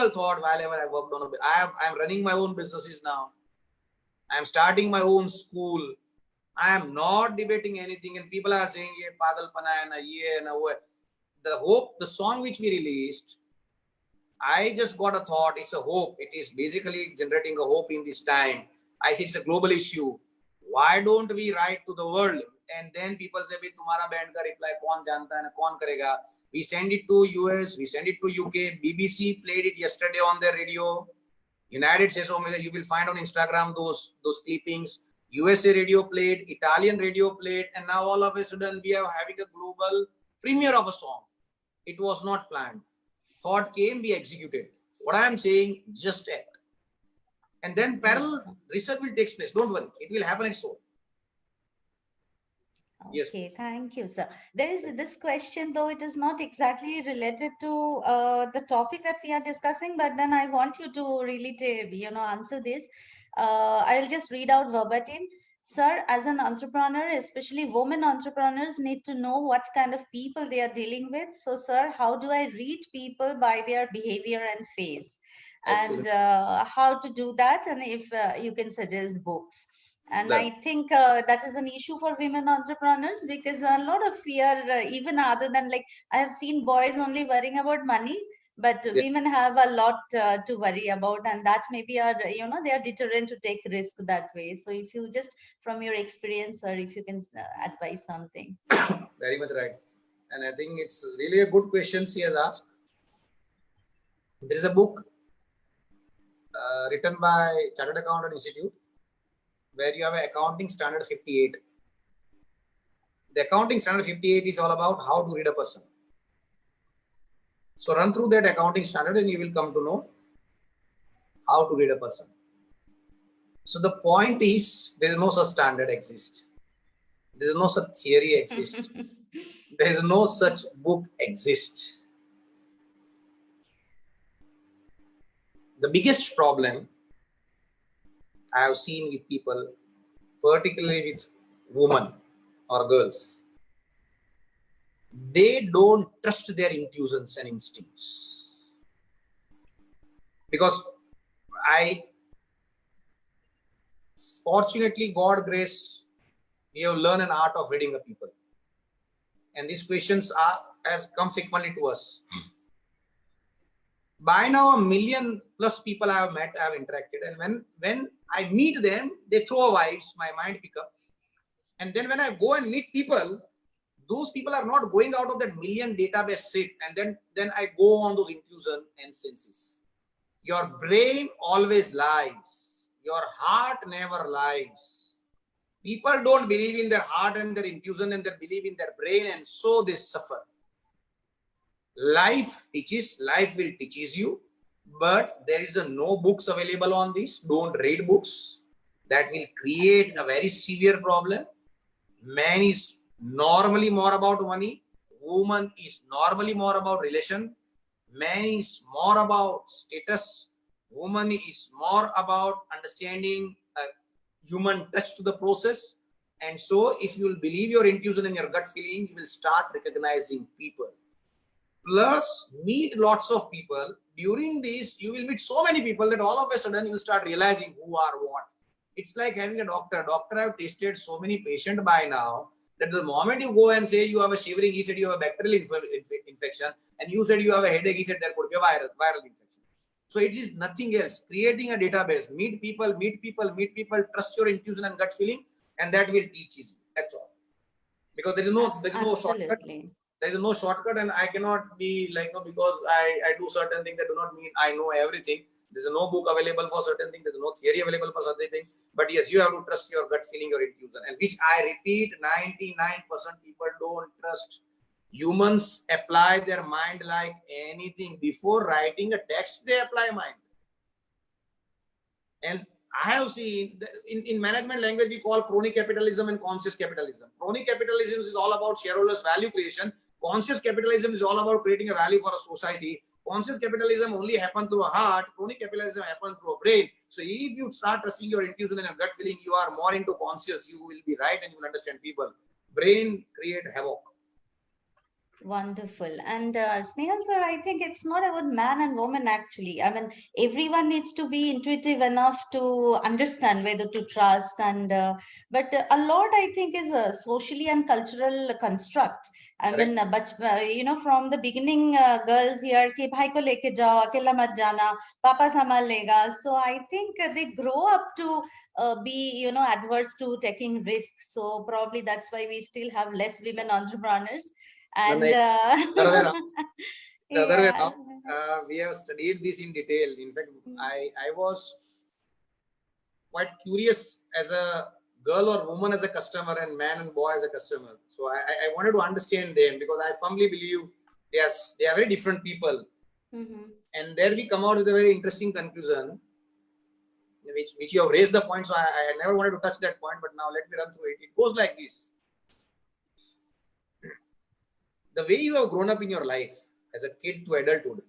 thought while ever I worked on I'm running my own businesses now. I'm starting my own school. I am not debating anything, and people are saying, "Ye pagalpana hai na ye na wo." The hope, the song which we released, I just got a thought. It's a hope. It is basically generating a hope in this time. I see it's a global issue. Why don't we write to the world? And then people say, "Bhai, tumhara band ka reply kaun janta hai na kaun karega?" We send it to US, we send it to UK. BBC played it yesterday on their radio. United States, you will find on Instagram those clippings. USA radio played, Italian radio played, and now all of a sudden we are having a global premiere of a song. It was not planned. Thought came, we executed. What I am saying, just act. And then parallel research will take place. Don't worry, it will happen its own. Okay, yes, thank you, sir. There is this question, though it is not exactly related to the topic that we are discussing, but then I want you to really, answer this. I'll just read out verbatim. Sir, as an entrepreneur, especially women entrepreneurs need to know what kind of people they are dealing with. So, sir, how do I read people by their behavior and face? Excellent. And how to do that? And if you can suggest books. And I think that is an issue for women entrepreneurs because a lot of fear, even other than like I have seen boys only worrying about money, but women have a lot to worry about, and that maybe are they are deterrent to take risk that way. So if you just from your experience, or if you can advise something. Very much right, and I think it's really a good question she has asked. There is a book written by Chartered Accountant Institute, where you have an accounting standard 58. The accounting standard 58 is all about how to read a person. So run through that accounting standard and you will come to know how to read a person. So the point is, there is no such standard exist. There is no such theory exist. There is no such book exist. The biggest problem I have seen with people, particularly with women or girls, they don't trust their intuitions and instincts. Because fortunately, God grace, we have learned an art of reading the people. And these questions has come frequently to us. By now, 1 million plus people I have met, I have interacted. And when I meet them, they throw vibes, my mind pick up. And then when I go and meet people, those people are not going out of that million database set. And then I go on those intuition and senses. Your brain always lies. Your heart never lies. People don't believe in their heart and their intuition and they believe in their brain, and so they suffer. Life teaches, life will teach you, but there is no books available on this. Don't read books. That will create a very severe problem. Man is normally more about money. Woman is normally more about relation. Man is more about status. Woman is more about understanding human touch to the process. And so if you will believe your intuition and your gut feeling, you will start recognizing people. Plus, meet lots of people. During this, you will meet so many people that all of a sudden you will start realizing who are what. It's like having a doctor. Doctor have tested so many patients by now that the moment you go and say you have a shivering, he said you have a bacterial infection, and you said you have a headache, he said there could be a viral infection. So it is nothing else. Creating a database, meet people, trust your intuition and gut feeling, and that will teach you. That's all. Because there is no shortcut. There is no shortcut, and I cannot be like, no, because I do certain things that do not mean I know everything. There's no book available for certain things. There's no theory available for certain things. But yes, you have to trust your gut feeling, your intuition, and which I repeat, 99% people don't trust. Humans apply their mind like anything. Before writing a text, they apply mind. And I have seen that in management language, we call crony capitalism and conscious capitalism. Crony capitalism is all about shareholders' value creation. Conscious capitalism is all about creating a value for a society. Conscious capitalism only happens through a heart. Crony capitalism happens through a brain. So if you start trusting your intuition and your gut feeling, you are more into conscious, you will be right and you will understand people. Brain create havoc. Wonderful. And Snehal sir, I think it's not about man and woman actually. I mean, everyone needs to be intuitive enough to understand whether to trust. And but a lot, I think, is a socially and cultural construct. I mean, but you know, from the beginning, girls here, ki bhai ko leke jao, akela mat jana, papa samal lega. So I think they grow up to be, you know, adverse to taking risks. So probably that's why we still have less women entrepreneurs. And the other way yeah. around, we have studied this in detail. In fact, I was quite curious as a girl or woman as a customer and man and boy as a customer. So I wanted to understand them because I firmly believe they are very different people. And there we come out with a very interesting conclusion, which you have raised the point. So I never wanted to touch that point, but now let me run through it. It goes like this. The way you have grown up in your life as a kid to adulthood,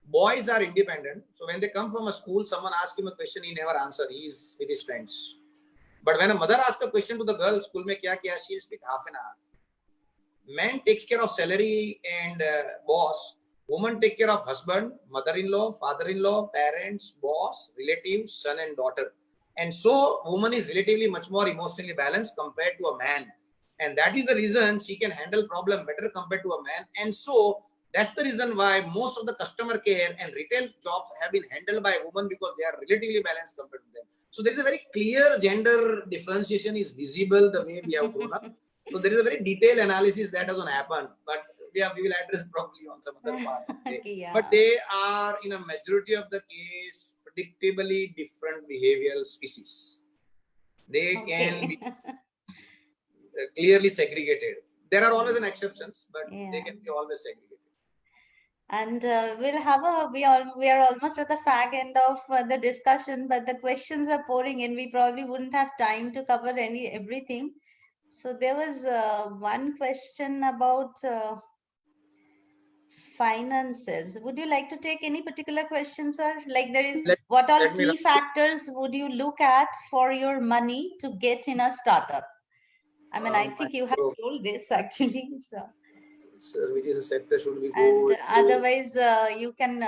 boys are independent. So when they come from a school, someone asks him a question, he never answers. He is with his friends. But when a mother asks a question to the girl, school mein kya kiya, she will speak half an hour. Man takes care of salary and boss. Woman take care of husband, mother-in-law, father-in-law, parents, boss, relatives, son and daughter. And so woman is relatively much more emotionally balanced compared to a man. And that is the reason she can handle problem better compared to a man. And so that's the reason why most of the customer care and retail jobs have been handled by women, because they are relatively balanced compared to them. So there is a very clear gender differentiation is visible the way we have grown up. So there is a very detailed analysis that has not happened. But we will address probably on some other part. Yeah. But they are in a majority of the case predictably different behavioral species. They can be clearly segregated. There are always an exceptions, but they can be always segregated. And we are almost at the fag end of the discussion, but the questions are pouring in. We probably wouldn't have time to cover everything. So there was one question about finances. Would you like to take any particular question, sir? Like what all key factors would you look at for your money to get in a startup? I mean, I think you have told this actually. So which is a sector should we go? And otherwise, you can,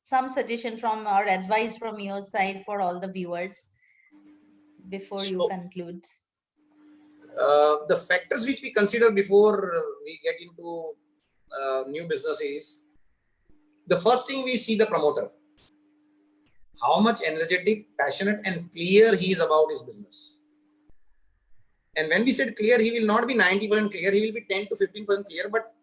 some suggestion from or advice from your side for all the viewers before you conclude. The factors which we consider before we get into new businesses, the first thing we see the promoter, how much energetic, passionate and clear he is about his business. And when we said clear, he will not be 90% clear, he will be 10 to 15% clear, but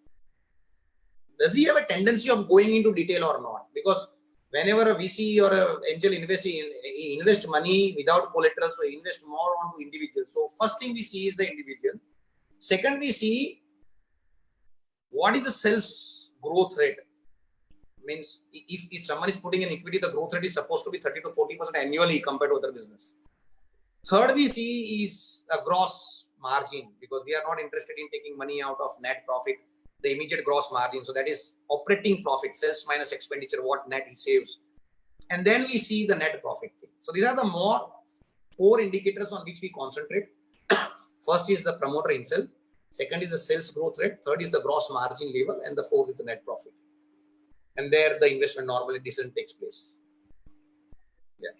does he have a tendency of going into detail or not? Because whenever a VC or an angel invest money without collateral, so invest more onto individual. So first thing we see is the individual. Second, we see what is the sales growth rate. Means if someone is putting in equity, the growth rate is supposed to be 30 to 40% annually compared to other business. Third, we see is a gross margin, because we are not interested in taking money out of net profit, the immediate gross margin. So that is operating profit, sales minus expenditure, what net he saves. And then we see the net profit thing. So these are the four indicators on which we concentrate. First is the promoter himself. Second is the sales growth rate. Third is the gross margin level. And the fourth is the net profit. And there the investment normally decision takes place. Yeah.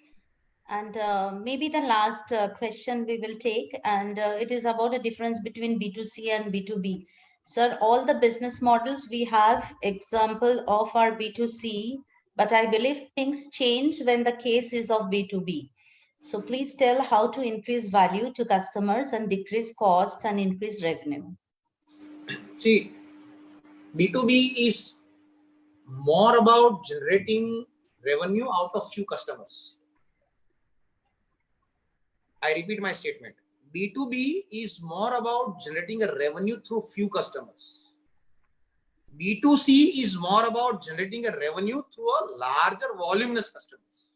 And maybe the last question we will take, and it is about a difference between B2C and B2B. Sir, all the business models we have example of our B2C, but I believe things change when the case is of B2B. So please tell how to increase value to customers and decrease cost and increase revenue. See, B2B is more about generating revenue out of few customers. I repeat my statement. B2B is more about generating a revenue through few customers. B2C is more about generating a revenue through a larger voluminous customers.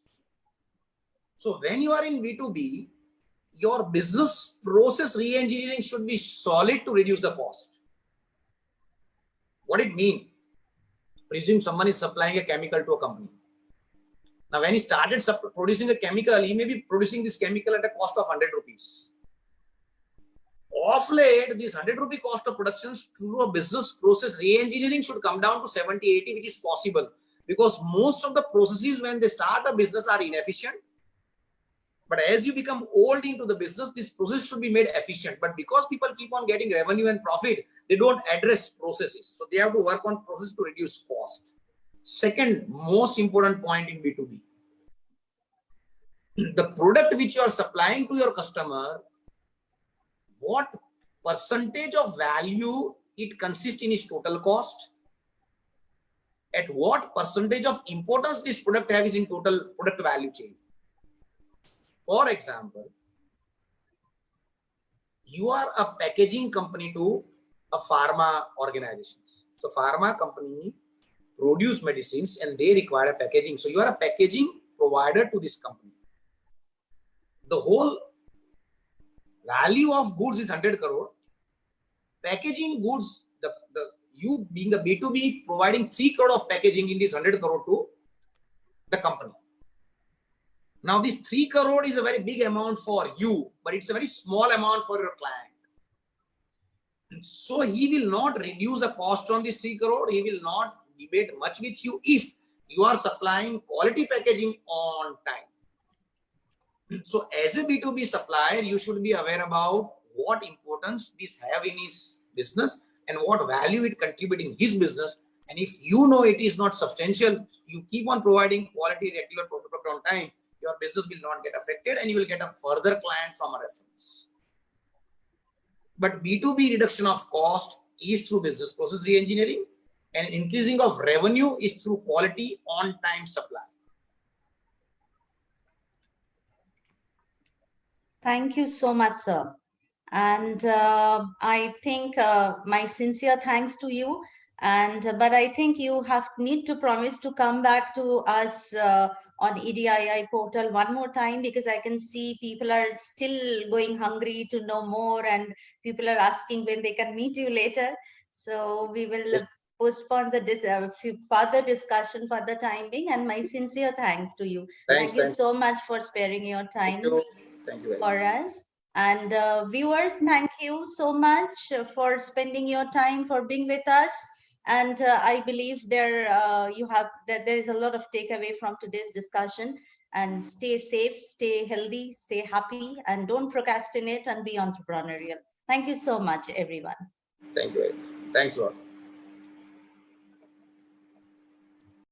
So when you are in B2B, your business process re-engineering should be solid to reduce the cost. What it means? Presume someone is supplying a chemical to a company. Now, when he started producing a chemical, he may be producing this chemical at a cost of 100 rupees. Of late, this 100 rupee cost of production through a business process re-engineering should come down to 70, 80, which is possible. Because most of the processes when they start a business are inefficient. But as you become old into the business, this process should be made efficient. But because people keep on getting revenue and profit, they don't address processes. So they have to work on process to reduce cost. Second most important point in B2B. The product which you are supplying to your customer, what percentage of value it consists in its total cost? At what percentage of importance this product has in total product value chain? For example, you are a packaging company to a pharma organization. So pharma company produce medicines and they require a packaging. So you are a packaging provider to this company. The whole value of goods is 100 crore. Packaging goods, you being a B2B providing 3 crore of packaging in this 100 crore to the company. Now this 3 crore is a very big amount for you, but it's a very small amount for your client. So he will not reduce the cost on this 3 crore. He will not debate much with you if you are supplying quality packaging on time. So as a B2B supplier, you should be aware about what importance this have in his business and what value it contribute in his business. And if you know it is not substantial, you keep on providing quality regular product on time, your business will not get affected and you will get a further client from a reference. But B2B reduction of cost is through business process reengineering, and increasing of revenue is through quality on-time supply. Thank you so much, sir. And I think my sincere thanks to you. And but I think you need to promise to come back to us on EDII portal one more time, because I can see people are still going hungry to know more, and people are asking when they can meet you later. So we will postpone the further discussion for the time being. And my sincere thanks to you. Thanks. Thank you so much for sparing your time Thank you very for much. us. And viewers, thank you so much for spending your time, for being with us. And I believe there is a lot of takeaway from today's discussion. And stay safe, stay healthy, stay happy, and don't procrastinate, and be entrepreneurial. Thank you so much, everyone. Thank you very much. Thanks a lot.